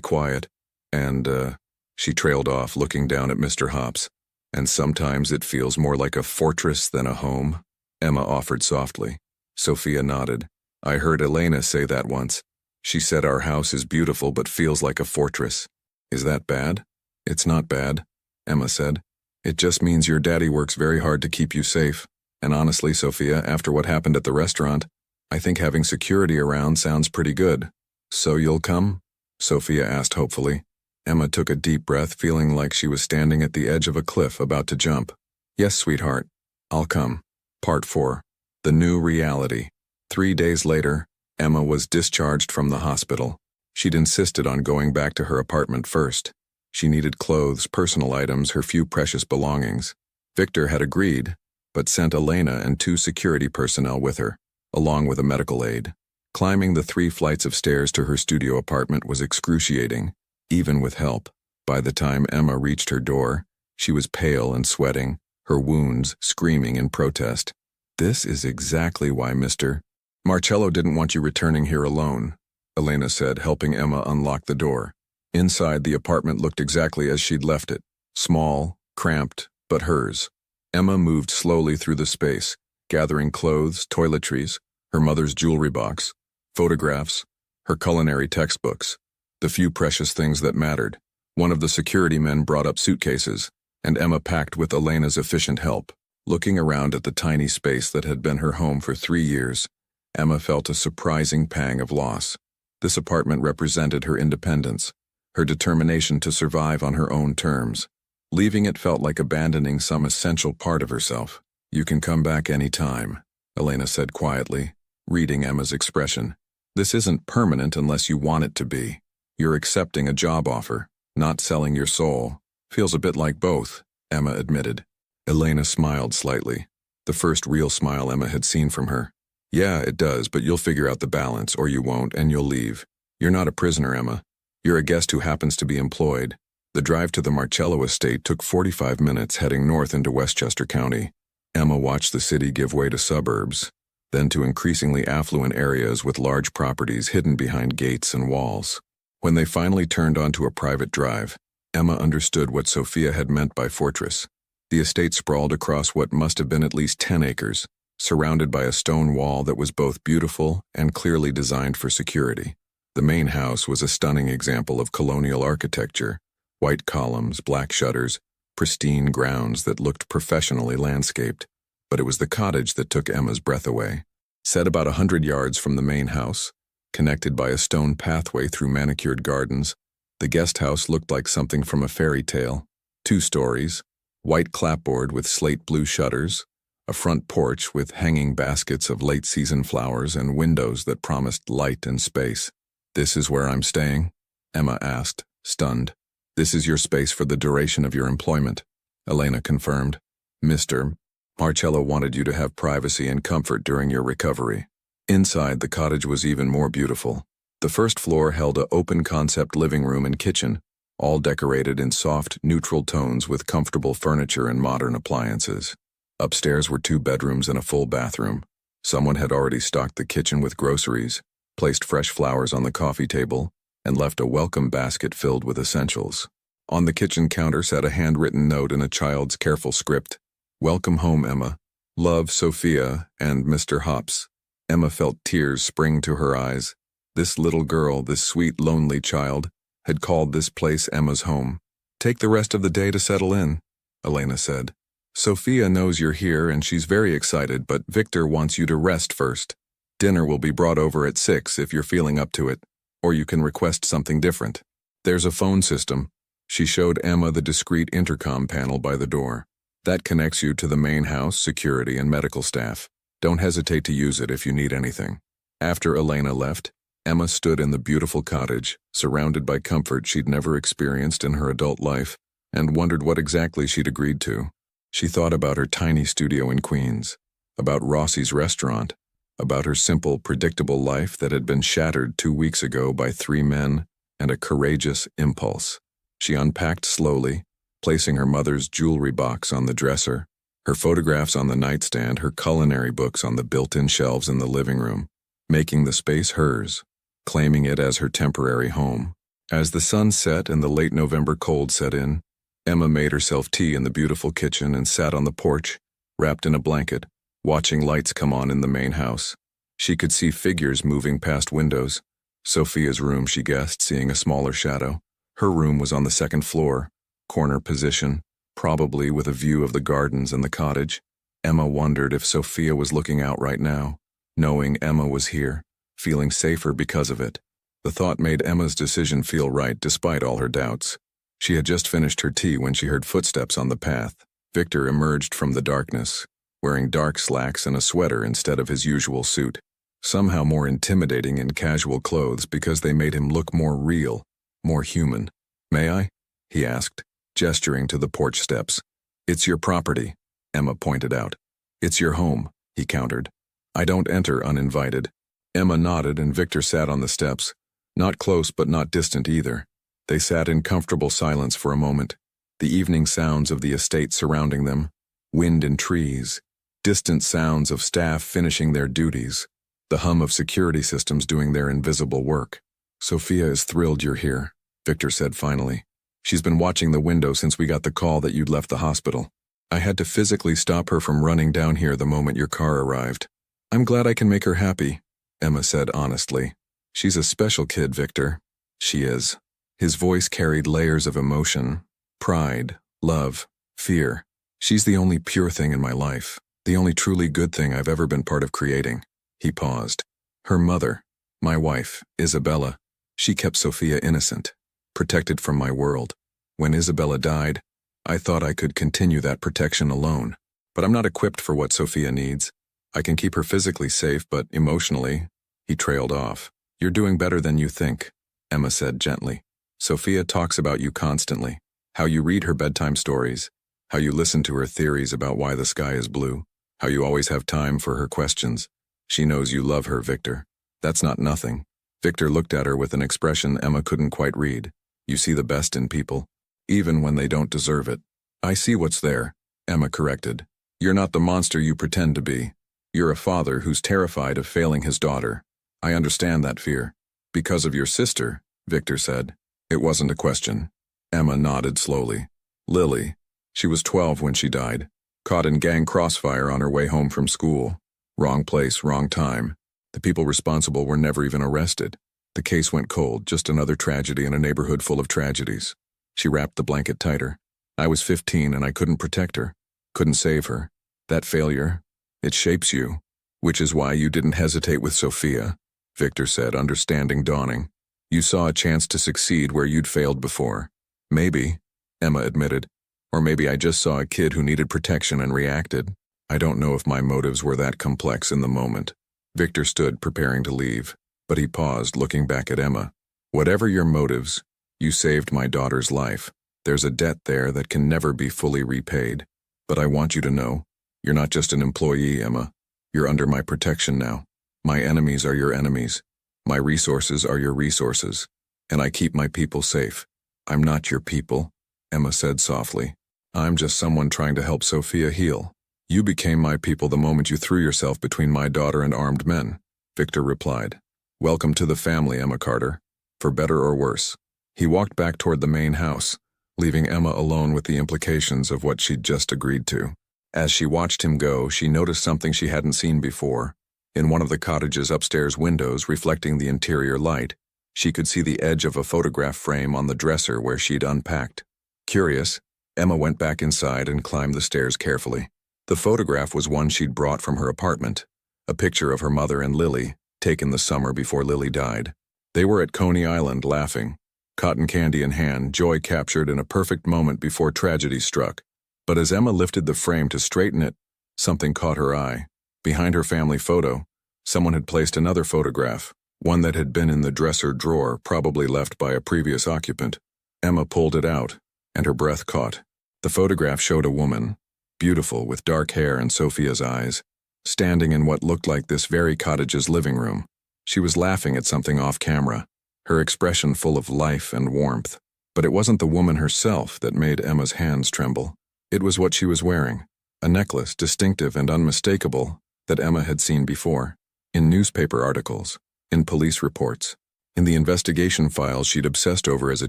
quiet. And, she trailed off, looking down at Mr. Hops. "And sometimes it feels more like a fortress than a home," Emma offered softly. Sophia nodded. "I heard Elena say that once. She said our house is beautiful but feels like a fortress." "Is that bad?" "It's not bad," Emma said. "It just means your daddy works very hard to keep you safe. And honestly, Sophia, after what happened at the restaurant, I think having security around sounds pretty good." "So you'll come?" Sophia asked hopefully. Emma took a deep breath, feeling like she was standing at the edge of a cliff about to jump. "Yes, sweetheart. I'll come." Part 4. The New Reality. 3 days later, Emma was discharged from the hospital. She'd insisted on going back to her apartment first. She needed clothes, personal items, her few precious belongings. Victor had agreed, but sent Elena and 2 security personnel with her, along with a medical aide. Climbing the 3 flights of stairs to her studio apartment was excruciating, even with help. By the time Emma reached her door, she was pale and sweating, her wounds screaming in protest. "This is exactly why Mr. Marcello didn't want you returning here alone," Elena said, helping Emma unlock the door. Inside, the apartment looked exactly as she'd left it, small, cramped, but hers. Emma moved slowly through the space, gathering clothes, toiletries, her mother's jewelry box, photographs, her culinary textbooks, the few precious things that mattered. One of the security men brought up suitcases, and Emma packed with Elena's efficient help. Looking around at the tiny space that had been her home for 3 years, Emma felt a surprising pang of loss. This apartment represented her independence, her determination to survive on her own terms. Leaving it felt like abandoning some essential part of herself. "You can come back any time," Elena said quietly, reading Emma's expression. "This isn't permanent unless you want it to be. You're accepting a job offer, not selling your soul." "Feels a bit like both," Emma admitted. Elena smiled slightly, the first real smile Emma had seen from her. "Yeah, it does, but you'll figure out the balance, or you won't, and you'll leave. You're not a prisoner, Emma. You're a guest who happens to be employed." The drive to the Marcello estate took 45 minutes heading north into Westchester County. Emma watched the city give way to suburbs, then to increasingly affluent areas with large properties hidden behind gates and walls. When they finally turned onto a private drive, Emma understood what Sophia had meant by fortress. The estate sprawled across what must have been at least 10 acres, surrounded by a stone wall that was both beautiful and clearly designed for security. The main house was a stunning example of colonial architecture: white columns, black shutters, pristine grounds that looked professionally landscaped. But it was the cottage that took Emma's breath away. Set about 100 yards from the main house, connected by a stone pathway through manicured gardens, the guest house looked like something from a fairy tale. 2 stories, white clapboard with slate blue shutters, a front porch with hanging baskets of late-season flowers and windows that promised light and space. "This is where I'm staying?" Emma asked, stunned. "This is your space for the duration of your employment," Elena confirmed. "Mr. Marcello wanted you to have privacy and comfort during your recovery." Inside, the cottage was even more beautiful. The first floor held an open-concept living room and kitchen, all decorated in soft, neutral tones with comfortable furniture and modern appliances. Upstairs were 2 bedrooms and a full bathroom. Someone had already stocked the kitchen with groceries, placed fresh flowers on the coffee table, and left a welcome basket filled with essentials. On the kitchen counter sat a handwritten note in a child's careful script: "Welcome home, Emma. Love, Sophia and Mr. Hops." Emma felt tears spring to her eyes. This little girl, this sweet, lonely child, had called this place Emma's home. "Take the rest of the day to settle in," Elena said. "Sophia knows you're here and she's very excited, but Victor wants you to rest first. Dinner will be brought over at 6 if you're feeling up to it, or you can request something different. There's a phone system." She showed Emma the discreet intercom panel by the door. "That connects you to the main house, security, and medical staff. Don't hesitate to use it if you need anything." After Elena left, Emma stood in the beautiful cottage, surrounded by comfort she'd never experienced in her adult life, and wondered what exactly she'd agreed to. She thought about her tiny studio in Queens, about Rossi's restaurant, about her simple, predictable life that had been shattered 2 weeks ago by 3 men and a courageous impulse. She unpacked slowly, placing her mother's jewelry box on the dresser, her photographs on the nightstand, her culinary books on the built-in shelves in the living room, making the space hers, claiming it as her temporary home. As the sun set and the late November cold set in, Emma made herself tea in the beautiful kitchen and sat on the porch, wrapped in a blanket, watching lights come on in the main house. She could see figures moving past windows. Sophia's room, she guessed, seeing a smaller shadow. Her room was on the 2nd floor, corner position, probably with a view of the gardens and the cottage. Emma wondered if Sophia was looking out right now, knowing Emma was here, feeling safer because of it. The thought made Emma's decision feel right despite all her doubts. She had just finished her tea when she heard footsteps on the path. Victor emerged from the darkness, wearing dark slacks and a sweater instead of his usual suit, somehow more intimidating in casual clothes because they made him look more real, more human. "May I?" he asked, gesturing to the porch steps. "It's your property," Emma pointed out. "It's your home," he countered. "I don't enter uninvited." Emma nodded and Victor sat on the steps, not close but not distant either. They sat in comfortable silence for a moment, the evening sounds of the estate surrounding them, wind in trees, distant sounds of staff finishing their duties, the hum of security systems doing their invisible work. "Sophia is thrilled you're here," Victor said finally. "She's been watching the window since we got the call that you'd left the hospital. I had to physically stop her from running down here the moment your car arrived. I'm glad I can make her happy," Emma said honestly. "She's a special kid, Victor." "She is." His voice carried layers of emotion, pride, love, fear. She's the only pure thing in my life, the only truly good thing I've ever been part of creating. He paused. Her mother, my wife, Isabella, she kept Sophia innocent, protected from my world. When Isabella died, I thought I could continue that protection alone. But I'm not equipped for what Sophia needs. I can keep her physically safe, but emotionally, he trailed off. You're doing better than you think, Emma said gently. Sophia talks about you constantly, how you read her bedtime stories, how you listen to her theories about why the sky is blue, how you always have time for her questions. She knows you love her, Victor. That's not nothing. Victor looked at her with an expression Emma couldn't quite read. You see the best in people, even when they don't deserve it. I see what's there, Emma corrected. You're not the monster you pretend to be. You're a father who's terrified of failing his daughter. I understand that fear. Because of your sister, Victor said. It wasn't a question. Emma nodded slowly. Lily. She was 12 when she died, caught in gang crossfire on her way home from school. Wrong place, wrong time. The people responsible were never even arrested. The case went cold, just another tragedy in a neighborhood full of tragedies. She wrapped the blanket tighter. I was 15 and I couldn't protect her, couldn't save her. That failure, it shapes you, which is why you didn't hesitate with Sophia, Victor said, understanding dawning. You saw a chance to succeed where you'd failed before. Maybe, Emma admitted, or maybe I just saw a kid who needed protection and reacted. I don't know if my motives were that complex in the moment. Victor stood, preparing to leave, but he paused, looking back at Emma. Whatever your motives, you saved my daughter's life. There's a debt there that can never be fully repaid. But I want you to know, you're not just an employee, Emma. You're under my protection now. My enemies are your enemies. My resources are your resources. And I keep my people safe. I'm not your people, Emma said softly. I'm just someone trying to help Sophia heal. You became my people the moment you threw yourself between my daughter and armed men, Victor replied. Welcome to the family, Emma Carter, for better or worse. He walked back toward the main house, leaving Emma alone with the implications of what she'd just agreed to. As she watched him go, she noticed something she hadn't seen before. In one of the cottage's upstairs windows reflecting the interior light, she could see the edge of a photograph frame on the dresser where she'd unpacked. Curious, Emma went back inside and climbed the stairs carefully. The photograph was one she'd brought from her apartment, a picture of her mother and Lily, taken the summer before Lily died. They were at Coney Island laughing, cotton candy in hand, joy captured in a perfect moment before tragedy struck. But as Emma lifted the frame to straighten it, something caught her eye. Behind her family photo, someone had placed another photograph, one that had been in the dresser drawer, probably left by a previous occupant. Emma pulled it out, and her breath caught. The photograph showed a woman, beautiful with dark hair and Sophia's eyes, standing in what looked like this very cottage's living room. She was laughing at something off camera, her expression full of life and warmth. But it wasn't the woman herself that made Emma's hands tremble. It was what she was wearing, a necklace distinctive and unmistakable that Emma had seen before, in newspaper articles, in police reports, in the investigation files she'd obsessed over as a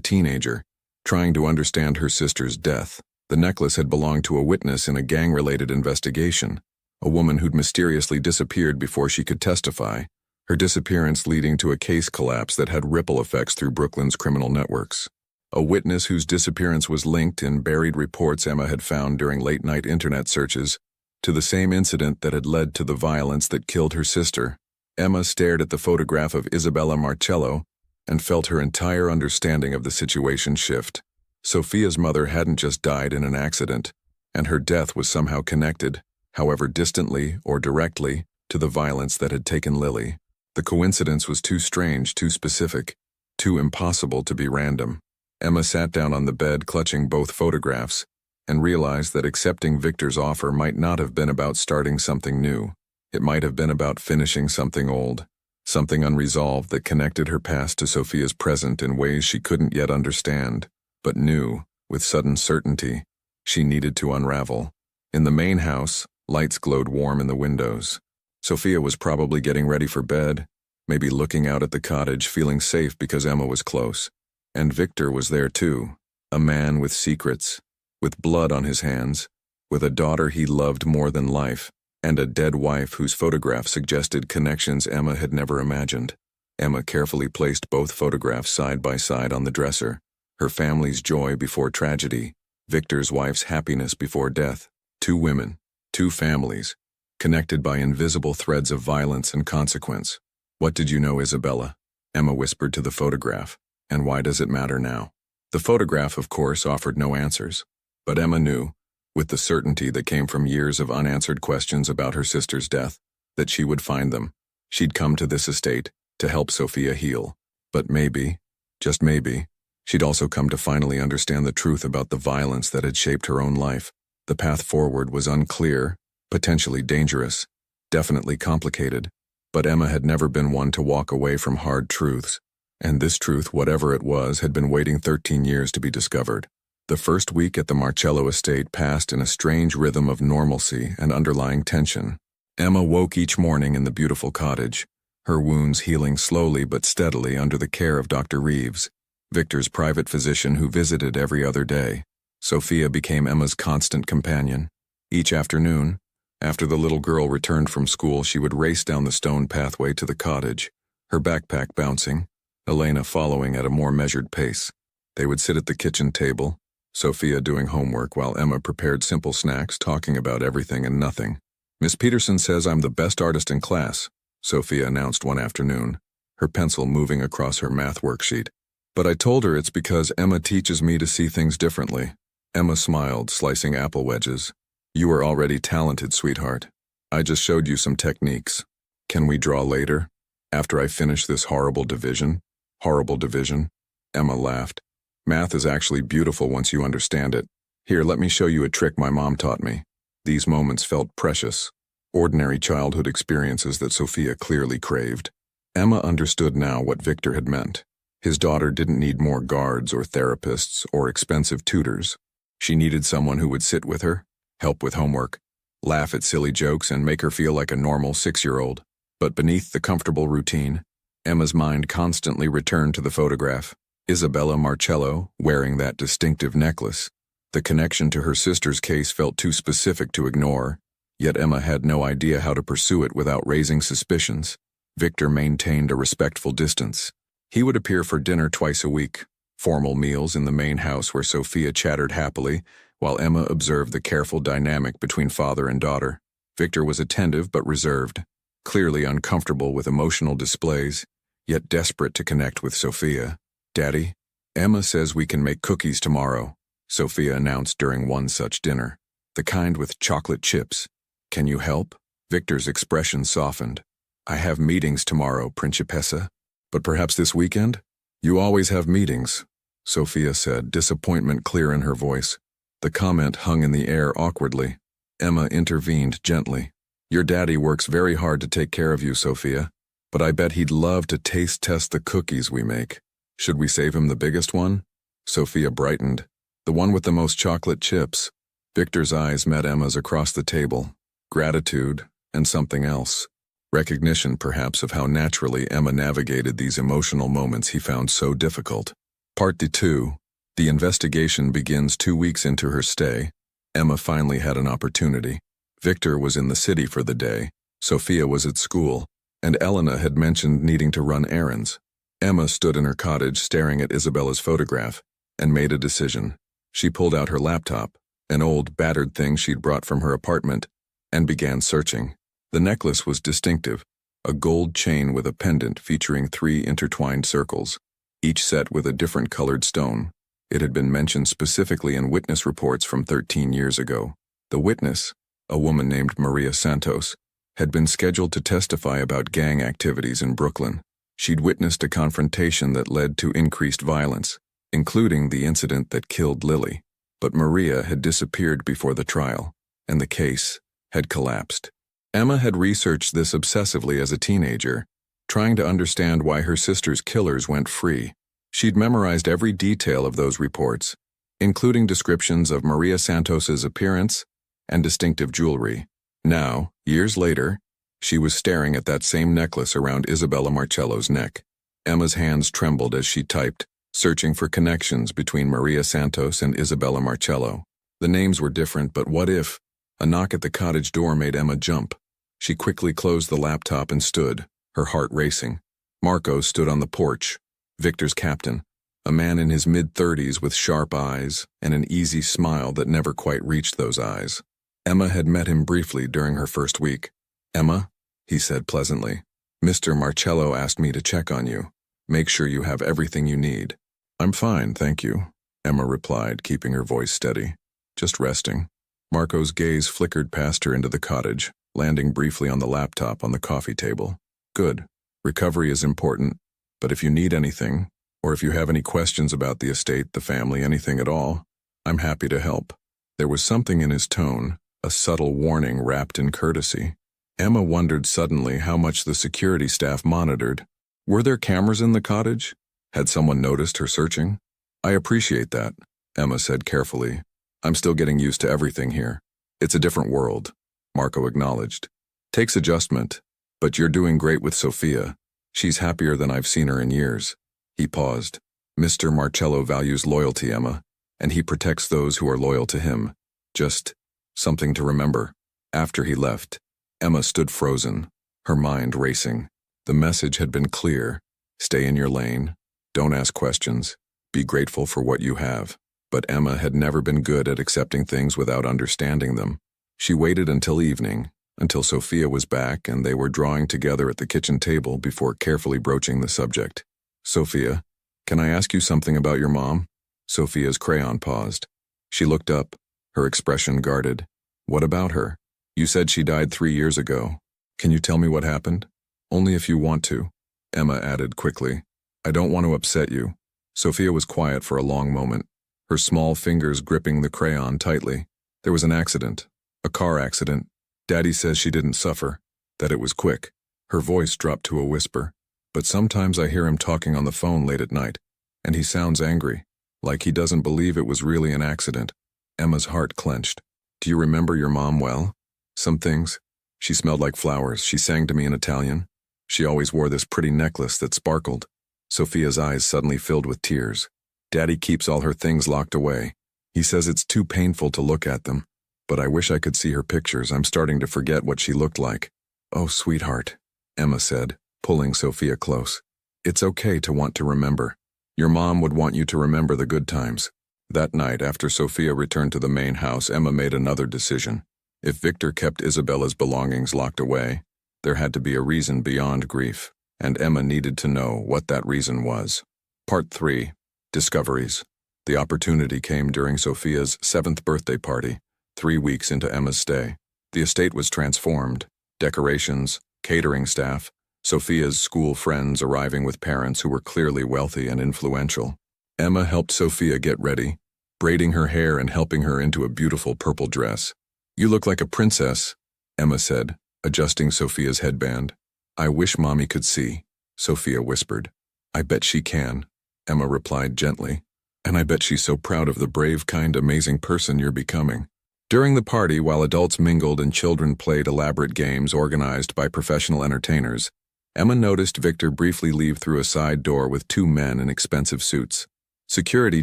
teenager, trying to understand her sister's death. The necklace had belonged to a witness in a gang-related investigation, a woman who'd mysteriously disappeared before she could testify, her disappearance leading to a case collapse that had ripple effects through Brooklyn's criminal networks. A witness whose disappearance was linked in buried reports Emma had found during late-night internet searches to the same incident that had led to the violence that killed her sister. Emma stared at the photograph of Isabella Marcello and felt her entire understanding of the situation shift. Sophia's mother hadn't just died in an accident, and her death was somehow connected, however distantly or directly, to the violence that had taken Lily. The coincidence was too strange, too specific, too impossible to be random. Emma sat down on the bed, clutching both photographs, and realized that accepting Victor's offer might not have been about starting something new. It might have been about finishing something old, something unresolved that connected her past to Sophia's present in ways she couldn't yet understand, but knew, with sudden certainty, she needed to unravel. In the main house, lights glowed warm in the windows. Sophia was probably getting ready for bed, maybe looking out at the cottage, feeling safe because Emma was close. And Victor was there too, a man with secrets, with blood on his hands, with a daughter he loved more than life, and a dead wife whose photograph suggested connections Emma had never imagined. Emma carefully placed both photographs side by side on the dresser, her family's joy before tragedy, Victor's wife's happiness before death. Two women, two families, connected by invisible threads of violence and consequence. What did you know, Isabella? Emma whispered to the photograph. And why does it matter now? The photograph, of course, offered no answers. But Emma knew, with the certainty that came from years of unanswered questions about her sister's death, that she would find them. She'd come to this estate to help Sophia heal. But maybe, just maybe, she'd also come to finally understand the truth about the violence that had shaped her own life. The path forward was unclear, potentially dangerous, definitely complicated, but Emma had never been one to walk away from hard truths, and this truth, whatever it was, had been waiting 13 years to be discovered. The first week at the Marcello estate passed in a strange rhythm of normalcy and underlying tension. Emma woke each morning in the beautiful cottage, her wounds healing slowly but steadily under the care of Dr. Reeves, Victor's private physician who visited every other day. Sophia became Emma's constant companion. Each afternoon, after the little girl returned from school, she would race down the stone pathway to the cottage, her backpack bouncing, Elena following at a more measured pace. They would sit at the kitchen table, Sophia doing homework while Emma prepared simple snacks, talking about everything and nothing. "Miss Peterson says I'm the best artist in class," Sophia announced one afternoon, her pencil moving across her math worksheet. "But I told her it's because Emma teaches me to see things differently." Emma smiled, slicing apple wedges. "You are already talented, sweetheart. I just showed you some techniques. Can we draw later? After I finish this horrible division?" "Horrible division?" Emma laughed. "Math is actually beautiful once you understand it. Here, let me show you a trick my mom taught me." These moments felt precious, ordinary childhood experiences that Sophia clearly craved. Emma understood now what Victor had meant. His daughter didn't need more guards or therapists or expensive tutors. She needed someone who would sit with her, help with homework, laugh at silly jokes, and make her feel like a normal 6-year-old. But beneath the comfortable routine, Emma's mind constantly returned to the photograph. Isabella Marcello, wearing that distinctive necklace. The connection to her sister's case felt too specific to ignore, yet Emma had no idea how to pursue it without raising suspicions. Victor maintained a respectful distance. He would appear for dinner twice a week, formal meals in the main house where Sophia chattered happily, while Emma observed the careful dynamic between father and daughter. Victor was attentive but reserved, clearly uncomfortable with emotional displays, yet desperate to connect with Sophia. "Daddy, Emma says we can make cookies tomorrow," Sophia announced during one such dinner. "The kind with chocolate chips. Can you help?" Victor's expression softened. "I have meetings tomorrow, Principessa. But perhaps this weekend?" "You always have meetings," Sophia said, disappointment clear in her voice. The comment hung in the air awkwardly. Emma intervened gently. "Your daddy works very hard to take care of you, Sophia, but I bet he'd love to taste test the cookies we make. Should we save him the biggest one?" Sophia brightened. "The one with the most chocolate chips." Victor's eyes met Emma's across the table. Gratitude and something else. Recognition, perhaps, of how naturally Emma navigated these emotional moments he found so difficult. Part 2. The investigation begins 2 weeks into her stay. Emma finally had an opportunity. Victor was in the city for the day, Sophia was at school, and Elena had mentioned needing to run errands. Emma stood in her cottage staring at Isabella's photograph, and made a decision. She pulled out her laptop, an old, battered thing she'd brought from her apartment, and began searching. The necklace was distinctive, a gold chain with a pendant featuring 3 intertwined circles, each set with a different colored stone. It had been mentioned specifically in witness reports from 13 years ago. The witness, a woman named Maria Santos, had been scheduled to testify about gang activities in Brooklyn. She'd witnessed a confrontation that led to increased violence, including the incident that killed Lily. But Maria had disappeared before the trial, and the case had collapsed. Emma had researched this obsessively as a teenager, trying to understand why her sister's killers went free. She'd memorized every detail of those reports, including descriptions of Maria Santos's appearance and distinctive jewelry. Now, years later, she was staring at that same necklace around Isabella Marcello's neck. Emma's hands trembled as she typed, searching for connections between Maria Santos and Isabella Marcello. The names were different, but what if? A knock at the cottage door made Emma jump. She quickly closed the laptop and stood, her heart racing. Marco stood on the porch, Victor's captain, a man in his mid-30s with sharp eyes and an easy smile that never quite reached those eyes. Emma had met him briefly during her first week. "Emma," he said pleasantly, "Mr. Marcello asked me to check on you. Make sure you have everything you need." "I'm fine, thank you," Emma replied, keeping her voice steady. "Just resting." Marco's gaze flickered past her into the cottage, landing briefly on the laptop on the coffee table. "Good. Recovery is important, but if you need anything, or if you have any questions about the estate, the family, anything at all, I'm happy to help." There was something in his tone, a subtle warning wrapped in courtesy. Emma wondered suddenly how much the security staff monitored. Were there cameras in the cottage? Had someone noticed her searching? "I appreciate that," Emma said carefully. "I'm still getting used to everything here. It's a different world," Marco acknowledged. "Takes adjustment, but you're doing great with Sophia. She's happier than I've seen her in years." He paused. "Mr. Marcello values loyalty, Emma, and he protects those who are loyal to him. Just something to remember." After he left, Emma stood frozen, her mind racing. The message had been clear. Stay in your lane. Don't ask questions. Be grateful for what you have. But Emma had never been good at accepting things without understanding them. She waited until evening, until Sophia was back and they were drawing together at the kitchen table before carefully broaching the subject. "Sophia, can I ask you something about your mom?" Sophia's crayon paused. She looked up, her expression guarded. "What about her? You said she died 3 years ago. Can you tell me what happened?" "Only if you want to," Emma added quickly. "I don't want to upset you." Sophia was quiet for a long moment, her small fingers gripping the crayon tightly. "There was an accident. A car accident. Daddy says she didn't suffer, that it was quick." Her voice dropped to a whisper. "But sometimes I hear him talking on the phone late at night, and he sounds angry, like he doesn't believe it was really an accident." Emma's heart clenched. "Do you remember your mom well?" "Some things. She smelled like flowers. She sang to me in Italian. She always wore this pretty necklace that sparkled." Sophia's eyes suddenly filled with tears. "Daddy keeps all her things locked away. He says it's too painful to look at them. But I wish I could see her pictures. I'm starting to forget what she looked like." "Oh, sweetheart," Emma said, pulling Sophia close. "It's okay to want to remember. Your mom would want you to remember the good times." That night, after Sophia returned to the main house, Emma made another decision. If Victor kept Isabella's belongings locked away, there had to be a reason beyond grief, and Emma needed to know what that reason was. Part 3. Discoveries. The opportunity came during Sophia's 7th birthday party, 3 weeks into Emma's stay. The estate was transformed. Decorations, catering staff, Sophia's school friends arriving with parents who were clearly wealthy and influential. Emma helped Sophia get ready, braiding her hair and helping her into a beautiful purple dress. "You look like a princess," Emma said, adjusting Sophia's headband. "I wish Mommy could see," Sophia whispered. "I bet she can," Emma replied gently. "And I bet she's so proud of the brave, kind, amazing person you're becoming." During the party, while adults mingled and children played elaborate games organized by professional entertainers, Emma noticed Victor briefly leave through a side door with 2 men in expensive suits. Security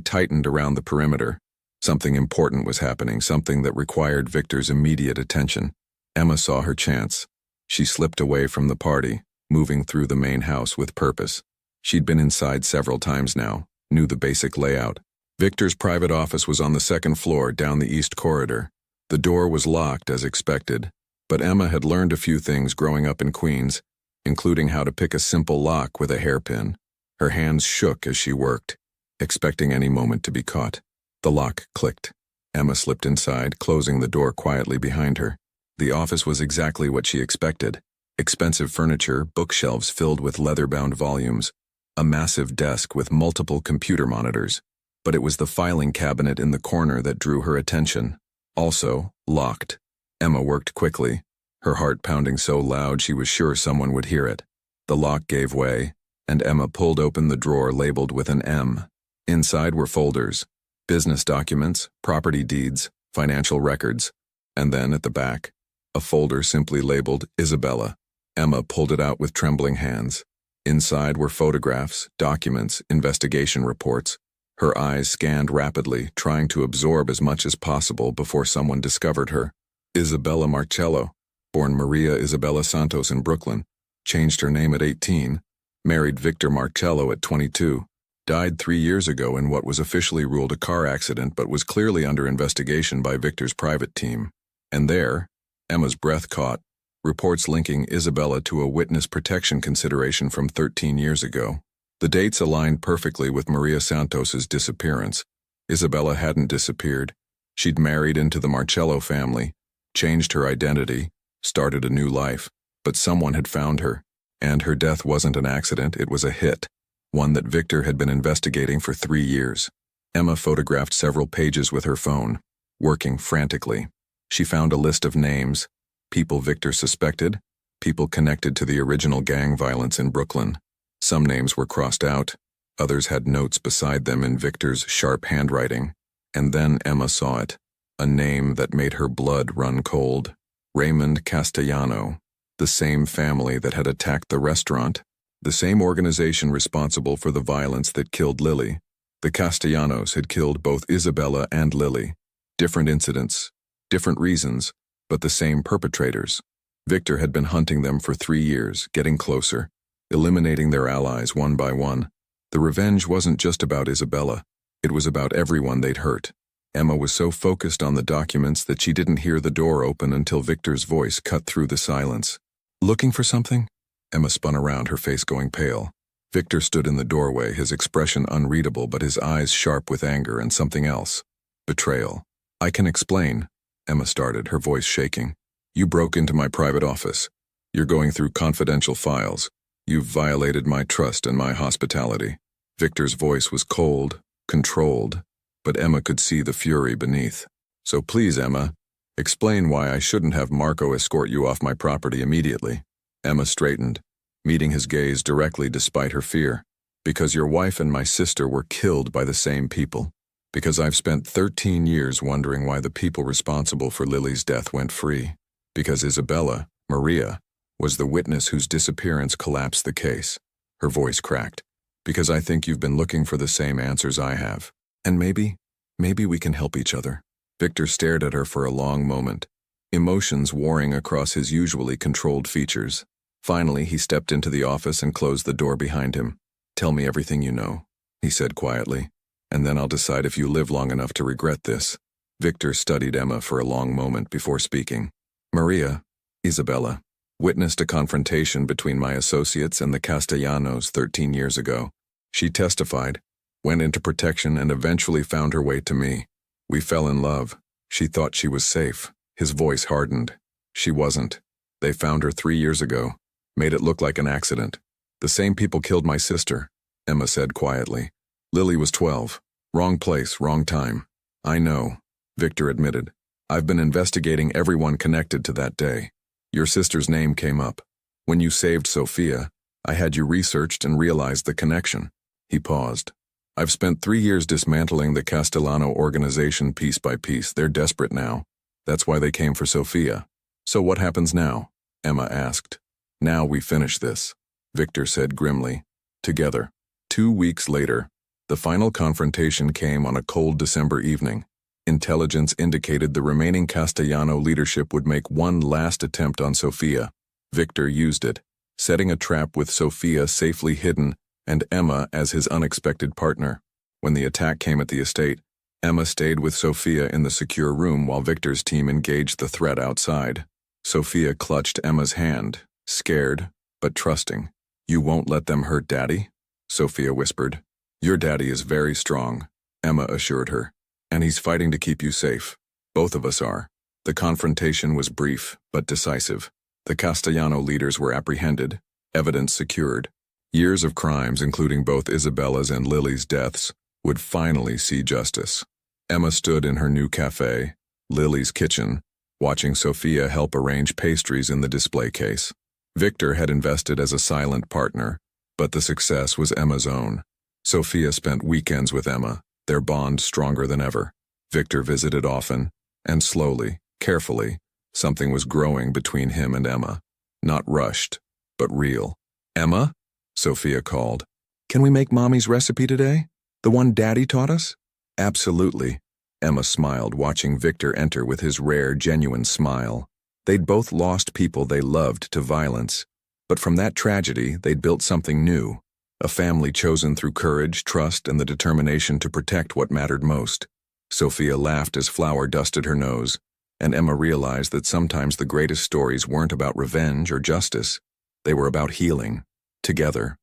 tightened around the perimeter. Something important was happening, something that required Victor's immediate attention. Emma saw her chance. She slipped away from the party, moving through the main house with purpose. She'd been inside several times now, knew the basic layout. Victor's private office was on the 2nd floor down the east corridor. The door was locked as expected, but Emma had learned a few things growing up in Queens, including how to pick a simple lock with a hairpin. Her hands shook as she worked, expecting any moment to be caught. The lock clicked. Emma slipped inside, closing the door quietly behind her. The office was exactly what she expected. Expensive furniture, bookshelves filled with leather-bound volumes, a massive desk with multiple computer monitors. But it was the filing cabinet in the corner that drew her attention. Also, locked. Emma worked quickly, her heart pounding so loud she was sure someone would hear it. The lock gave way, and Emma pulled open the drawer labeled with an M. Inside were folders, business documents, property deeds, financial records, and then at the back, a folder simply labeled Isabella. Emma pulled it out with trembling hands. Inside were photographs, documents, investigation reports. Her eyes scanned rapidly, trying to absorb as much as possible before someone discovered her. Isabella Marcello, born Maria Isabella Santos in Brooklyn, changed her name at 18, married Victor Marcello at 22, died 3 years ago in what was officially ruled a car accident but was clearly under investigation by Victor's private team. And there, Emma's breath caught, reports linking Isabella to a witness protection consideration from 13 years ago. The dates aligned perfectly with Maria Santos's disappearance. Isabella hadn't disappeared. She'd married into the Marcello family, changed her identity, started a new life, but someone had found her. And her death wasn't an accident, it was a hit, one that Victor had been investigating for 3 years. Emma photographed several pages with her phone, working frantically. She found a list of names, people Victor suspected, people connected to the original gang violence in Brooklyn. Some names were crossed out, others had notes beside them in Victor's sharp handwriting. And then Emma saw it, a name that made her blood run cold. Raymond Castellano, the same family that had attacked the restaurant, the same organization responsible for the violence that killed Lily. The Castellanos had killed both Isabella and Lily. Different incidents, different reasons, but the same perpetrators. Victor had been hunting them for 3 years, getting closer, eliminating their allies one by one. The revenge wasn't just about Isabella. It was about everyone they'd hurt. Emma was so focused on the documents that she didn't hear the door open until Victor's voice cut through the silence. "Looking for something?" Emma spun around, her face going pale. Victor stood in the doorway, his expression unreadable but his eyes sharp with anger and something else. Betrayal. "I can explain," Emma started, her voice shaking. "You broke into my private office. You're going through confidential files. You've violated my trust and my hospitality." Victor's voice was cold, controlled, but Emma could see the fury beneath. "So please, Emma, explain why I shouldn't have Marco escort you off my property immediately." Emma straightened, meeting his gaze directly despite her fear. "Because your wife and my sister were killed by the same people. Because I've spent 13 years wondering why the people responsible for Lily's death went free. Because Isabella, Maria, was the witness whose disappearance collapsed the case." Her voice cracked. "Because I think you've been looking for the same answers I have. And maybe we can help each other." Victor stared at her for a long moment, emotions warring across his usually controlled features. Finally, he stepped into the office and closed the door behind him. "Tell me everything you know," he said quietly, "and then I'll decide if you live long enough to regret this." Victor studied Emma for a long moment before speaking. "Maria, Isabella, witnessed a confrontation between my associates and the Castellanos 13 years ago. She testified, went into protection, and eventually found her way to me. We fell in love. She thought she was safe." His voice hardened. "She wasn't. They found her 3 years ago. Made it look like an accident. The same people killed my sister," Emma said quietly. "Lily was 12. Wrong place, wrong time." "I know," Victor admitted. "I've been investigating everyone connected to that day. Your sister's name came up. When you saved Sophia, I had you researched and realized the connection." He paused. "I've spent 3 years dismantling the Castellano organization piece by piece. They're desperate now. That's why they came for Sophia." "So what happens now?" Emma asked. "Now we finish this," Victor said grimly. "Together." 2 weeks later, the final confrontation came on a cold December evening. Intelligence indicated the remaining Castellano leadership would make one last attempt on Sophia. Victor used it, setting a trap with Sophia safely hidden and Emma as his unexpected partner. When the attack came at the estate, Emma stayed with Sophia in the secure room while Victor's team engaged the threat outside. Sophia clutched Emma's hand, scared, but trusting. "You won't let them hurt Daddy?" Sophia whispered. "Your daddy is very strong," Emma assured her, "and he's fighting to keep you safe. Both of us are." The confrontation was brief, but decisive. The Castellano leaders were apprehended, evidence secured. Years of crimes, including both Isabella's and Lily's deaths, would finally see justice. Emma stood in her new cafe, Lily's kitchen, watching Sophia help arrange pastries in the display case. Victor had invested as a silent partner, but the success was Emma's own. Sophia spent weekends with Emma, their bond stronger than ever. Victor visited often, and slowly, carefully, something was growing between him and Emma. Not rushed, but real. "Emma?" Sophia called. "Can we make Mommy's recipe today? The one Daddy taught us?" "Absolutely." Emma smiled, watching Victor enter with his rare, genuine smile. They'd both lost people they loved to violence, but from that tragedy they'd built something new, a family chosen through courage, trust, and the determination to protect what mattered most. Sophia laughed as flour dusted her nose. And Emma realized that sometimes the greatest stories weren't about revenge or justice. They were about healing, together.